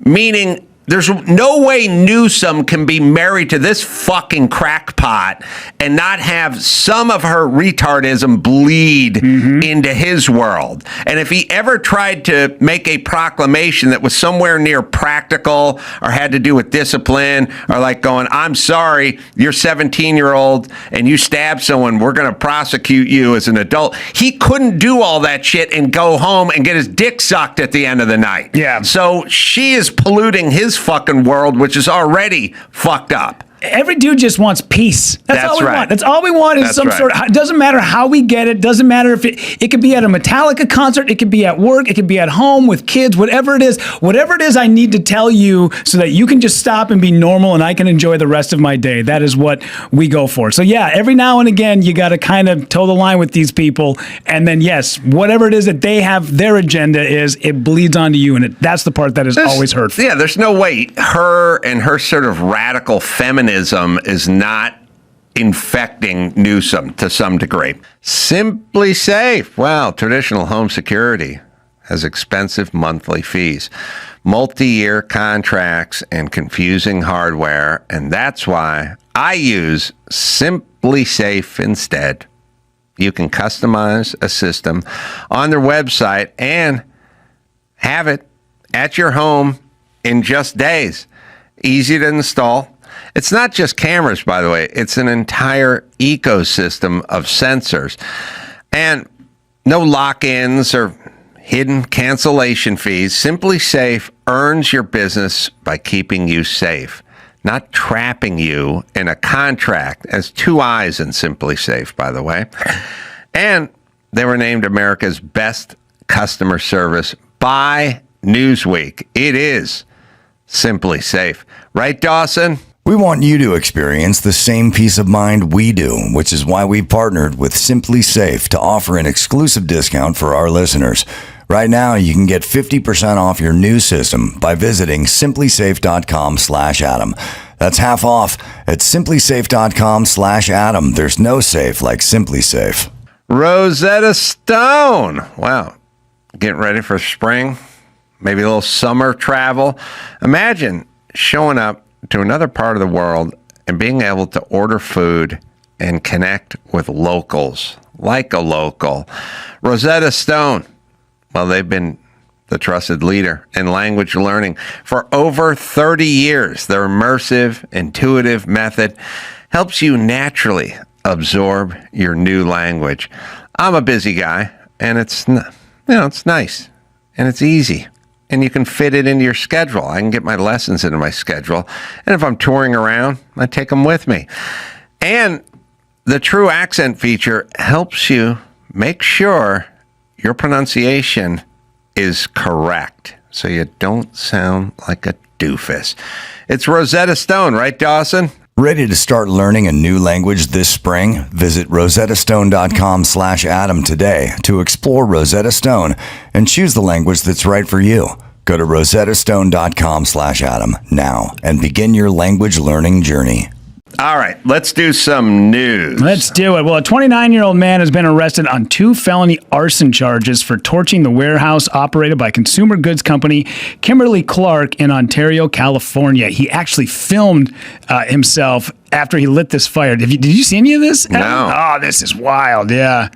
meaning there's no way Newsom can be married to this fucking crackpot and not have some of her retardism bleed into his world. And if he ever tried to make a proclamation that was somewhere near practical or had to do with discipline or like going, I'm sorry, you're 17-year-old and you stabbed someone, we're going to prosecute you as an adult. He couldn't do all that shit and go home and get his dick sucked at the end of the night.
Yeah.
So she is polluting his fucking world, which is already fucked up.
Every dude just wants peace. That's all we
right.
want. That's all we want is
That's
some
right.
sort of, it doesn't matter how we get it. Doesn't matter if it could be at a Metallica concert. It could be at work. It could be at home with kids, whatever it is. Whatever it is I need to tell you so that you can just stop and be normal and I can enjoy the rest of my day. That is what we go for. So yeah, every now and again, you got to kind of toe the line with these people. And then yes, whatever it is that they have, their agenda is, it bleeds onto you. And that's the part that is always hurtful.
Yeah, there's no way her and her sort of radical feminism is not infecting Newsom to some degree. Simply Safe. Well, traditional home security has expensive monthly fees, multi-year contracts, and confusing hardware. And that's why I use Simply Safe instead. You can customize a system on their website and have it at your home in just days. Easy to install. It's not just cameras, by the way. It's an entire ecosystem of sensors. And no lock-ins or hidden cancellation fees. Simply Safe earns your business by keeping you safe, not trapping you in a contract. As two eyes in Simply Safe, by the way. And they were named America's best customer service by Newsweek. It is Simply Safe. Right, Dawson?
We want you to experience the same peace of mind we do, which is why we partnered with Simply Safe to offer an exclusive discount for our listeners. Right now, you can get 50% off your new system by visiting simplysafe.com/Adam. That's half off at simplysafe.com/Adam. There's no safe like Simply Safe.
Rosetta Stone. Wow. Getting ready for spring. Maybe a little summer travel. Imagine showing up to another part of the world and being able to order food and connect with locals, like a local. Rosetta Stone, well, they've been the trusted leader in language learning for over 30 years. Their immersive, intuitive method helps you naturally absorb your new language. I'm a busy guy, and it's nice, and it's easy. And you can fit it into your schedule. I can get my lessons into my schedule. And if I'm touring around, I take them with me. And the True Accent feature helps you make sure your pronunciation is correct so you don't sound like a doofus. It's Rosetta Stone, right, Dawson?
Ready to start learning a new language this spring? Visit rosettastone.com/Adam today to explore Rosetta Stone and choose the language that's right for you. Go to rosettastone.com/Adam now and begin your language learning journey.
All right, let's do some news.
Let's do it. Well, a 29-year-old man has been arrested on 2 felony arson charges for torching the warehouse operated by consumer goods company Kimberly-Clark in Ontario, California. He actually filmed himself after he lit this fire. Did you see any of this?
No.
Oh, this is wild. Yeah.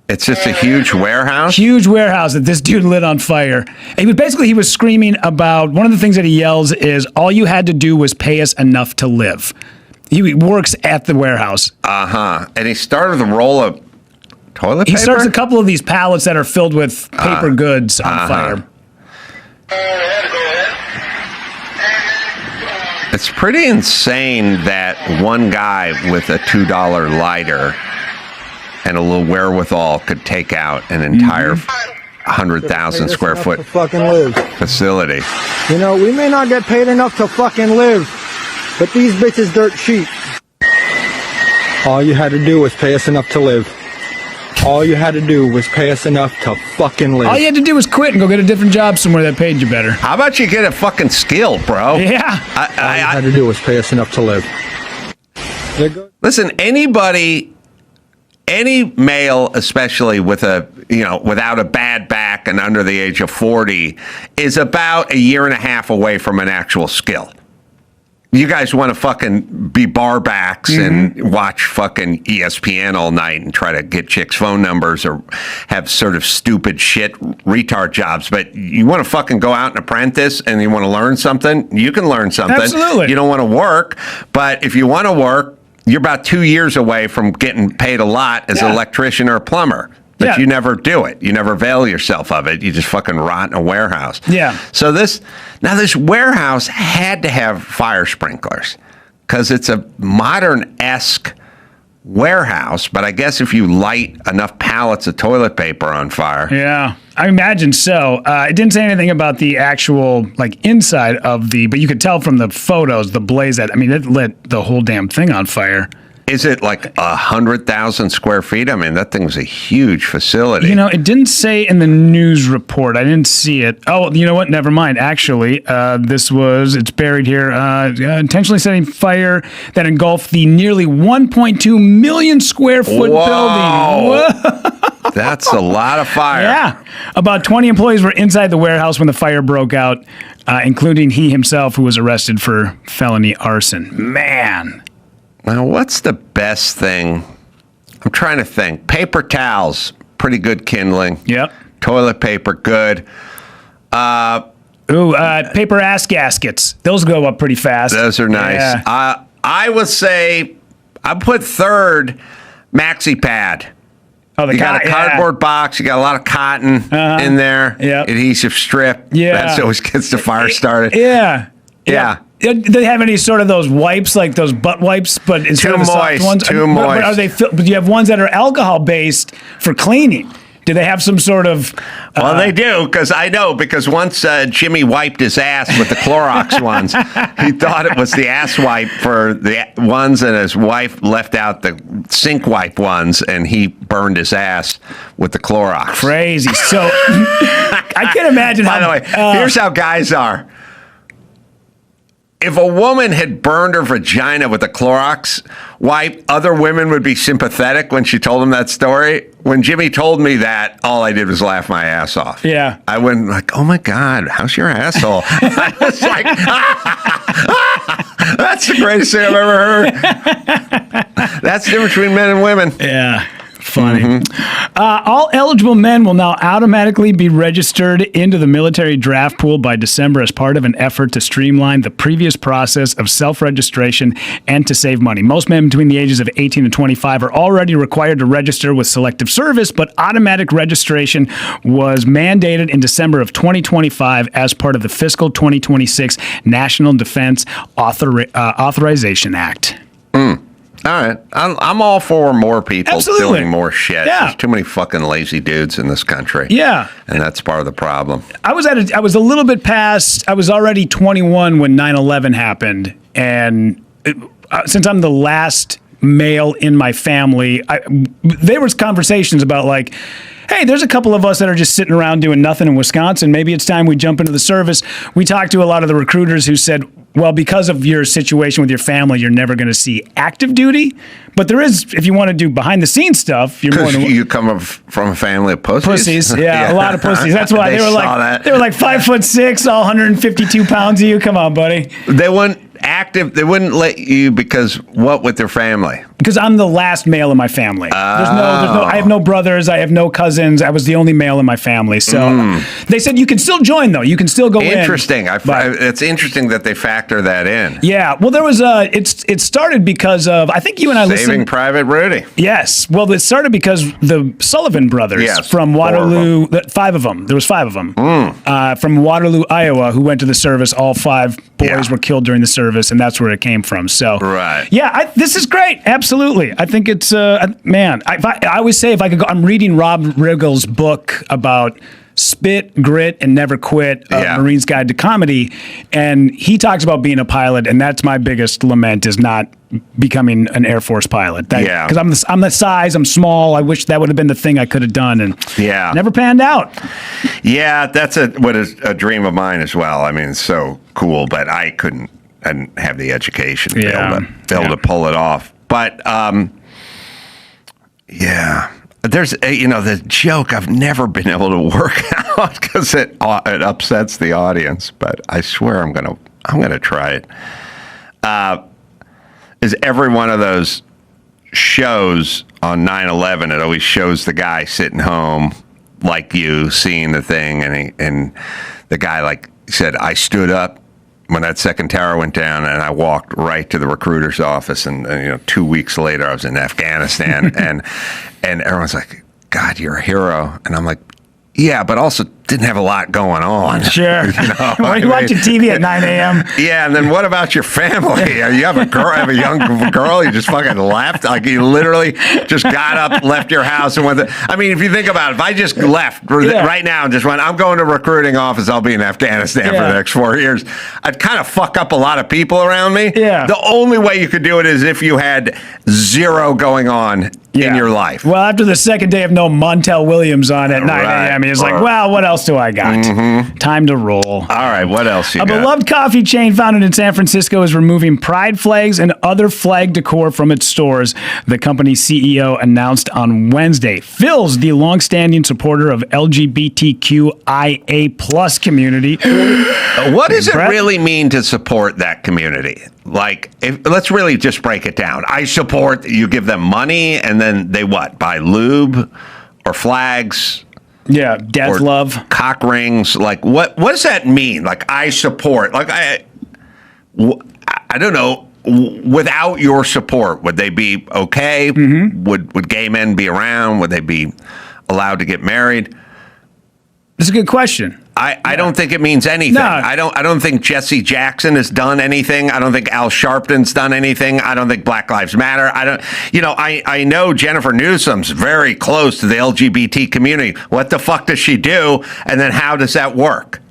It's just a huge warehouse?
Huge warehouse that this dude lit on fire. He was screaming about, one of the things that he yells is, all you had to do was pay us enough to live. He works at the warehouse.
Uh-huh. And he started the roll of toilet paper?
He starts a couple of these pallets that are filled with paper goods on fire.
It's pretty insane that one guy with a $2 lighter and a little wherewithal could take out an entire 100,000 square foot facility.
You know, we may not get paid enough to fucking live, but these bitches dirt cheap. All you had to do was pay us enough to live. All you had to do was pay us enough to fucking live.
All you had to do was quit and go get a different job somewhere that paid you better.
How about you get a fucking skill, bro?
Yeah.
All you had to do was pay us enough to live.
Listen, any male, especially without a bad back and under the age of 40, is about a year and a half away from an actual skill. You guys want to fucking be barbacks and watch fucking ESPN all night and try to get chicks' phone numbers or have sort of stupid shit retard jobs. But you want to fucking go out and apprentice and you want to learn something, you can learn something.
Absolutely.
You don't want to work, but if you want to work, you're about 2 years away from getting paid a lot as an electrician or a plumber. But you never do it. You never avail yourself of it. You just fucking rot in a warehouse.
Yeah.
So this warehouse had to have fire sprinklers because it's a modern-esque warehouse. But I guess if you light enough pallets of toilet paper on fire.
Yeah, I imagine so. It didn't say anything about the actual inside of but you could tell from the photos, the blaze it lit the whole damn thing on fire.
Is it like 100,000 square feet? I mean, that thing was a huge facility.
It didn't say in the news report. I didn't see it. Oh, you know what? Never mind. Actually, it's buried here. Intentionally setting fire that engulfed the nearly 1.2 million square foot building. Whoa.
That's a lot of fire.
Yeah. About 20 employees were inside the warehouse when the fire broke out, including he himself, who was arrested for felony arson. Man.
Now, what's the best thing? I'm trying to think. Paper towels, pretty good kindling.
Yep.
Toilet paper, good.
Paper ass gaskets. Those go up pretty fast.
Those are nice. Yeah. I would say I put third maxi pad.
Oh,
you got a cardboard box. You got a lot of cotton in there.
Yep.
Adhesive strip.
Yeah.
That always gets the fire started.
Yeah.
Yeah.
Do they have any sort of those wipes, like those butt wipes, but instead of the soft ones?
Too moist.
But do you have ones that are alcohol based for cleaning? Do they have some sort of?
Well, they do, because once Jimmy wiped his ass with the Clorox ones, he thought it was the ass wipe for the ones, and his wife left out the sink wipe ones, and he burned his ass with the Clorox.
Crazy. So I can't imagine.
By the way, here's how guys are. If a woman had burned her vagina with a Clorox wipe, other women would be sympathetic when she told them that story. When Jimmy told me that, all I did was laugh my ass off.
Yeah.
I went like, oh my God, how's your asshole? I was like, that's the greatest thing I've ever heard. That's the difference between men and women.
Yeah. Funny. All eligible men will now automatically be registered into the military draft pool by December as part of an effort to streamline the previous process of self-registration and to save money. Most men between the ages of 18 and 25 are already required to register with Selective Service, but automatic registration was mandated in December of 2025 as part of the fiscal 2026 National Defense Authorization Act.
All right. I'm all for more people doing more shit.
Yeah.
There's too many fucking lazy dudes in this country.
Yeah.
And that's part of the problem.
I was a little bit past, I was already 21 when 9/11 happened. And since I'm the last male in my family, there was conversations about like, hey, there's a couple of us that are just sitting around doing nothing in Wisconsin. Maybe it's time we jump into the service. We talked to a lot of the recruiters who said, well, because of your situation with your family, you're never going to see active duty. But there is, if you want to do behind the scenes stuff, you're more than
you come from a family of pussies.
Pussies, yeah, a lot of pussies. That's why they were like 5'6", all 152 pounds of you. Come on, buddy.
They wouldn't let you because what with their family?
Because I'm the last male in my family. I have no brothers. I have no cousins. I was the only male in my family. So they said you can still join though. You can still go in.
Interesting. It's interesting that they factor that in.
Yeah. Well, there was it started because of, I think you and I listened.
Saving Private Rudy.
Yes. Well, it started because the Sullivan brothers from Waterloo, 5 of them. There was 5 of them from Waterloo, Iowa, who went to the service. All 5 boys were killed during the service, and that's where it came from. So, yeah, this is great. Absolutely. I think it's, man, I always say if I could go, I'm reading Rob Riggle's book about Spit, Grit, and Never Quit, Marine's Guide to Comedy. And he talks about being a pilot, and that's my biggest lament is not becoming an Air Force pilot. Because I'm the size, I'm small. I wish that would have been the thing I could have done, and never panned out.
Yeah, that's a dream of mine as well. I mean, it's so cool, but I didn't have the education to be able to pull it off. But, there's the joke I've never been able to work out because it upsets the audience, but I swear I'm gonna try it. Is every one of those shows on 9/11, it always shows the guy sitting home like you seeing the thing, and the guy like said, I stood up when that second tower went down, and I walked right to the recruiter's office, and 2 weeks later I was in Afghanistan, and everyone's like, God, you're a hero, and I'm like, yeah, but also didn't have a lot going on.
Sure. Why are you watching TV at 9 a.m.?
Yeah, and then what about your family? You have a young girl, you just fucking left? Like, you literally just got up, left your house, and went I mean, if you think about it, if I just left right now and just went, I'm going to recruiting office, I'll be in Afghanistan for the next 4 years, I'd kind of fuck up a lot of people around me.
Yeah.
The only way you could do it is if you had zero going on in your life.
Well, after the second day of no Montel Williams on at 9 a.m., he's like, well, what else do I got? Time to roll. All
right, what else you got?
A beloved coffee chain founded in San Francisco is removing pride flags and other flag decor from its stores, the company's CEO announced on Wednesday. Phil's the longstanding supporter of LGBTQIA plus community.
What does it really mean to support that community? Like, let's really just break it down. I support, you give them money, and then they what? Buy lube or flags?
Yeah, death, love,
cock rings. Like, what does that mean? Like, I support. Like, I don't know. Without your support, would they be okay? Would gay men be around? Would they be allowed to get married?
That's a good question.
I don't think it means anything.
No.
I don't think Jesse Jackson has done anything. I don't think Al Sharpton's done anything. I don't think Black Lives Matter. I know Jennifer Newsom's very close to the LGBT community. What the fuck does she do? And then how does that work?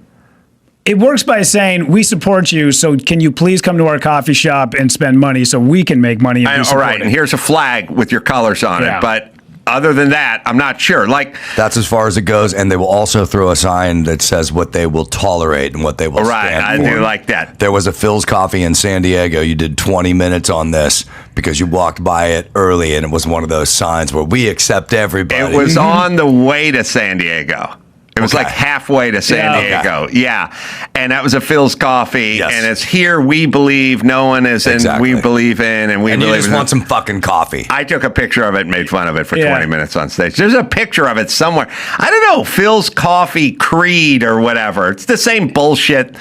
It works by saying, we support you, so can you please come to our coffee shop and spend money so we can make money?
All right, and here's a flag with your colors on it. But other than that, I'm not sure. Like,
that's as far as it goes, and they will also throw a sign that says what they will tolerate and what they will stand for.
I do like that.
There was a Phil's Coffee in San Diego. You did 20 minutes on this because you walked by it early, and it was one of those signs where we accept everybody.
It was on the way to San Diego. It was like halfway to San Diego.
Okay.
Yeah. And that was a Phil's Coffee. Yes. And it's here we believe, no one is in, we believe in, and we
and
believe
you just want some fucking coffee.
I took a picture of it and made fun of it for 20 minutes on stage. There's a picture of it somewhere. I don't know, Phil's Coffee Creed or whatever. It's the same bullshit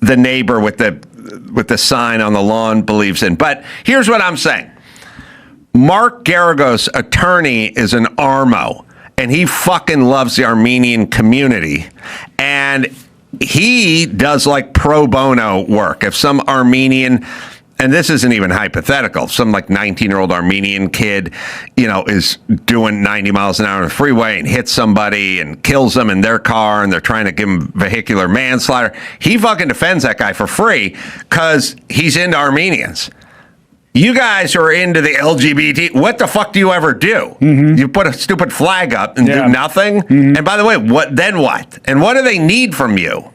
the neighbor with the sign on the lawn believes in. But here's what I'm saying. Mark Garagos' attorney is an Armo. And he fucking loves the Armenian community. And he does like pro bono work. If some Armenian, and this isn't even hypothetical, some like 19-year-old Armenian kid, is doing 90 miles an hour on the freeway and hits somebody and kills them in their car and they're trying to give him vehicular manslaughter, he fucking defends that guy for free because he's into Armenians. You guys are into the LGBT. What the fuck do you ever do? Mm-hmm. You put a stupid flag up and do nothing. Mm-hmm. And by the way, what? And what do they need from you?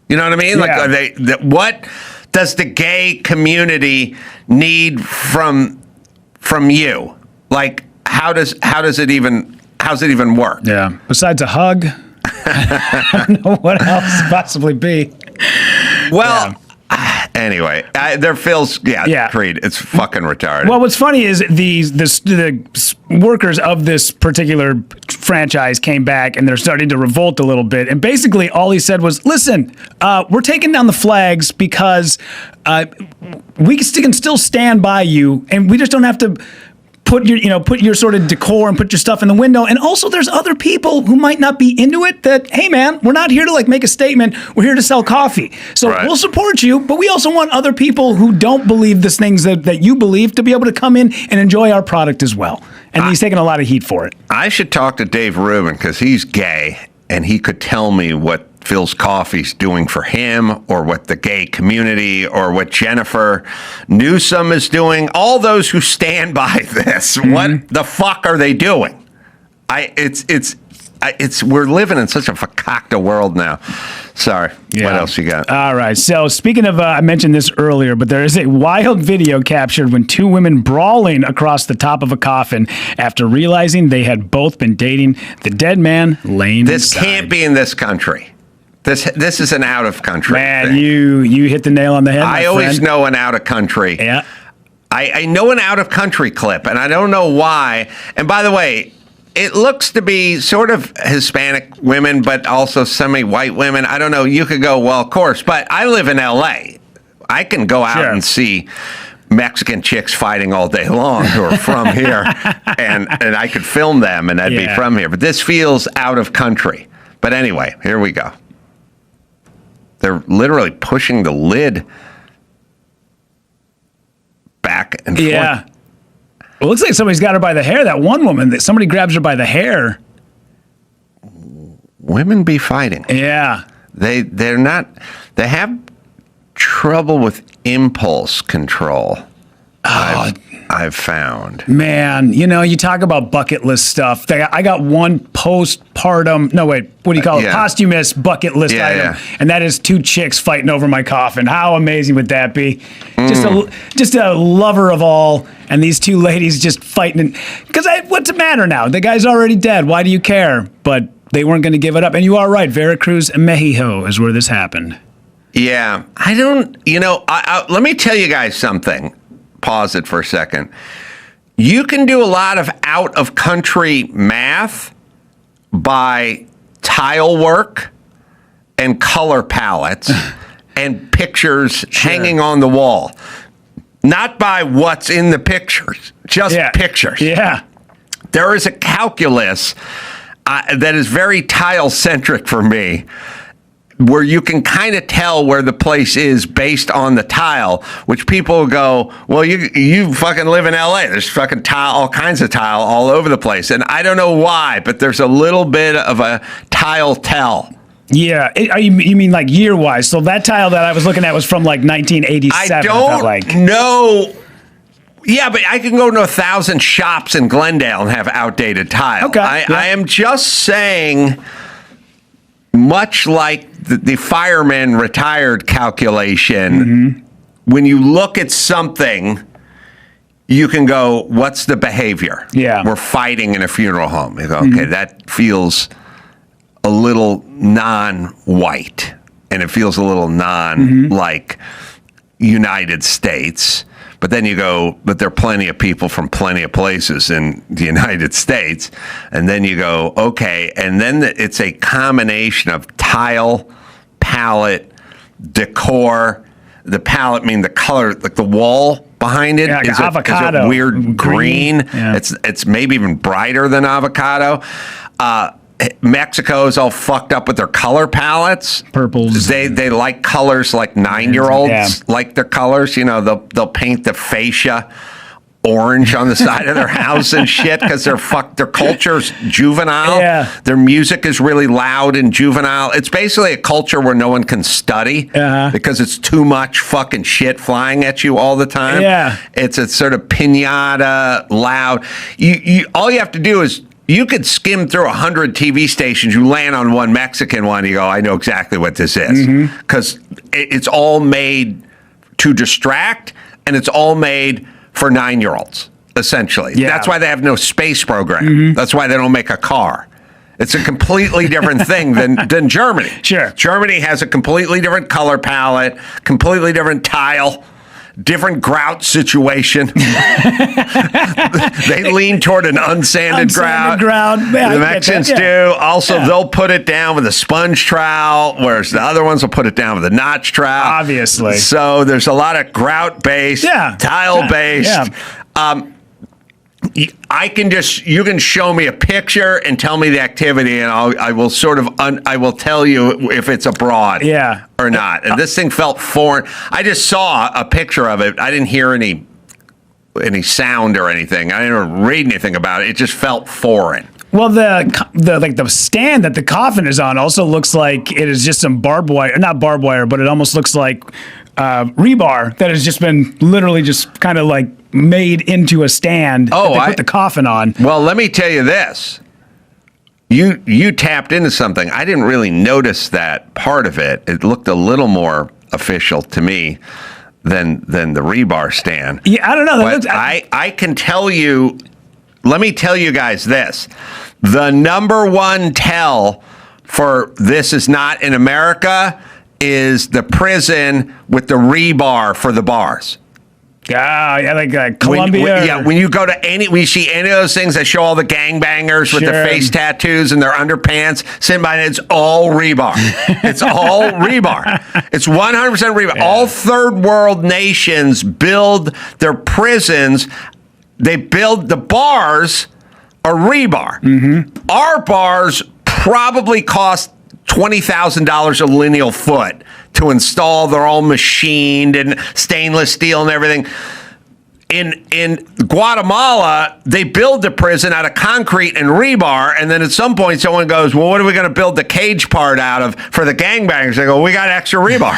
You know what I mean?
Yeah.
Like, what does the gay community need from you? Like, how's it even work?
Yeah. Besides a hug, I don't know what else could possibly be.
Well. Yeah. Anyway, there feels Creed. It's fucking retarded.
Well, what's funny is the workers of this particular franchise came back and they're starting to revolt a little bit. And basically, all he said was, "Listen, we're taking down the flags because we can still stand by you, and we just don't have to." Put your sort of decor and put your stuff in the window. And also there's other people who might not be into it that, hey man, we're not here to like make a statement. We're here to sell coffee. So we'll support you, but we also want other people who don't believe the things that you believe to be able to come in and enjoy our product as well. And he's taking a lot of heat for it.
I should talk to Dave Rubin because he's gay and he could tell me what Phil's Coffee's doing for him or what the gay community or what Jennifer Newsom is doing. All those who stand by this, what the fuck are they doing? We're living in such a fakakta world now. Sorry. Yeah. What else you got?
All right. So speaking of, I mentioned this earlier, but there is a wild video captured when two women brawling across the top of a coffin after realizing they had both been dating the dead man laying
This
inside.
can't be in this country. This is an out of country
man
thing.
You hit the nail on the head.
I always know an out of country.
Yeah.
I know an out of country clip, and I don't know why. And by the way, it looks to be sort of Hispanic women, but also semi-white women. I don't know. You could go, well, of course, but I live in L.A. I can go out and see Mexican chicks fighting all day long who are from here, and I could film them, and that'd be from here. But this feels out of country. But anyway, here we go. They're literally pushing the lid back and forth.
Yeah. It looks like somebody's got her by the hair. That one woman, somebody grabs her by the hair.
Women be fighting.
Yeah.
They have trouble with impulse control. I've found.
Man, you talk about bucket list stuff. I got one postpartum, what do you call it? Posthumous bucket list item. And that is two chicks fighting over my coffin. How amazing would that be? Just a lover of all. And these two ladies just fighting. Because what's the matter now? The guy's already dead. Why do you care? But they weren't going to give it up. And you are right. Veracruz and Mexico is where this happened.
Yeah. I don't, let me tell you guys something. Pause it for a second. You can do a lot of out-of-country math by tile work and color palettes and pictures hanging on the wall. Not by what's in the pictures, just pictures.
Yeah.
There is a calculus that is very tile-centric for me. where you can kind of tell where the place is based on the tile, which people go, well, you fucking live in LA. There's fucking tile, all kinds of tile all over the place. And I don't know why, but there's a little bit of a tile tell.
Yeah. You mean like year-wise? So that tile that I was looking at was from like 1987.
I don't know. Yeah, but I can go to 1,000 shops in Glendale and have outdated tile.
Okay.
I am just saying, much like the fireman retired calculation, when you look at something, you can go, what's the behavior?
Yeah.
We're fighting in a funeral home. You go, okay, that feels a little non-white, and it feels a little like United States. But then you go, but there are plenty of people from plenty of places in the United States. And then you go, okay. And then it's a combination of tile, palette, decor. The palette, mean the color, like the wall behind it
like
is
avocado.
a weird green.
Yeah.
It's maybe even brighter than avocado. Mexico is all fucked up with their color palettes.
Purples.
They like colors like 9-year-olds like their colors. You know, they'll paint the fascia orange on the side of their house and shit because their culture's juvenile.
Yeah.
Their music is really loud and juvenile. It's basically a culture where no one can study because it's too much fucking shit flying at you all the time.
Yeah.
It's a sort of piñata, loud. You all you have to do is, you could skim through 100 TV stations. You land on one Mexican one. You go, I know exactly what this is. Because it's all made to distract, and it's all made for 9-year-olds, essentially.
Yeah.
That's why they have no space program. That's why they don't make a car. It's a completely different thing than Germany.
Sure.
Germany has a completely different color palette, completely different tile, different grout situation. They lean toward an unsanded grout.
Yeah,
the Mexicans do. Also, they'll put it down with a sponge trowel, whereas the other ones will put it down with a notch trowel.
Obviously.
So there's a lot of grout-based, tile-based.
Yeah.
You can show me a picture and tell me the activity, and I will sort of I will tell you if it's abroad or not. And this thing felt foreign. I just saw a picture of it. I didn't hear any sound or anything. I didn't read anything about it. It just felt foreign.
Well, the stand that the coffin is on also looks like it is just some barbed wire, not barbed wire, but it almost looks like rebar that has just been literally just kind of like made into a stand that they put the coffin on.
Well, let me tell you this. You tapped into something. I didn't really notice that part of it. It looked a little more official to me than the rebar stand.
Yeah, I don't know.
But I can tell you, let me tell you guys this. The number one tell for this is not in America is the prison with the rebar for the bars.
Yeah, like Columbia.
When you go to when you see any of those things that show all the gangbangers with their face tattoos and their underpants sitting by it, it's all rebar. It's all rebar. It's 100% rebar. Yeah. All third world nations build their prisons. They build the bars are rebar. Our bars probably cost $20,000 a lineal foot to install. They're all machined and stainless steel and everything. In Guatemala, they build the prison out of concrete and rebar, and then at some point someone goes, well, what are we going to build the cage part out of for the gangbangers? They go, we got extra rebar.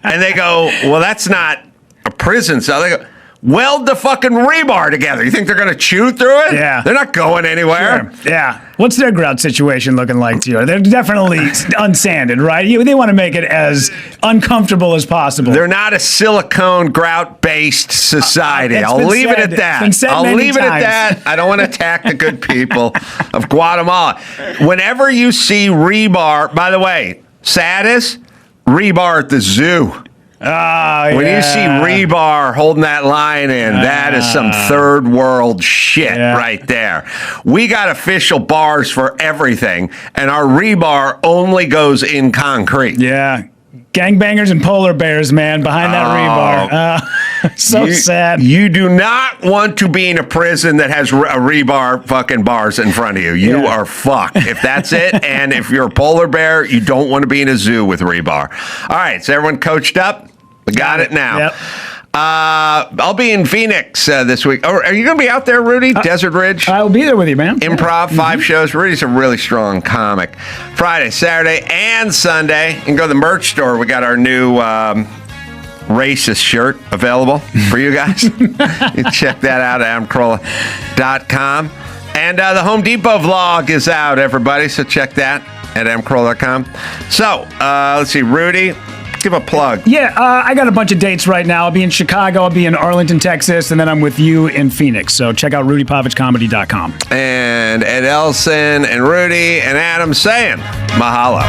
And they go, well, that's not a prison cell. They go, weld the fucking rebar together. You think they're going to chew through it?
Yeah.
They're not going anywhere.
Sure. Yeah. What's their grout situation looking like to you? They're definitely unsanded, right? They want to make it as uncomfortable as possible.
They're not a silicone grout-based society. I'll leave it at that. I'll leave it at that. I don't want to attack the good people of Guatemala. Whenever you see rebar, by the way, saddest, rebar at the zoo. When you see rebar holding that line in, that is some third world shit right there. We got official bars for everything, and our rebar only goes in concrete.
Yeah. Gangbangers and polar bears, man, behind that rebar. So sad.
You do not want to be in a prison that has rebar fucking bars in front of you. You are fucked if that's it. And if you're a polar bear, you don't want to be in a zoo with rebar. All right, so everyone coached up? We got it now.
Yep.
I'll be in Phoenix this week. Oh, are you going to be out there, Rudy? Desert Ridge?
I will be there with you, man.
Improv, 5 shows. Rudy's a really strong comic. Friday, Saturday, and Sunday. You can go to the merch store. We got our new racist shirt available for you guys. You can check that out at adamcarolla.com. And the Home Depot vlog is out, everybody, so check that at adamcarolla.com. So, let's see, Rudy, give a plug.
Yeah, I got a bunch of dates right now. I'll be in Chicago, I'll be in Arlington, Texas, and then I'm with you in Phoenix. So check out rudypovichcomedy.com.
And Ed Elson and Rudy and Adam saying mahalo.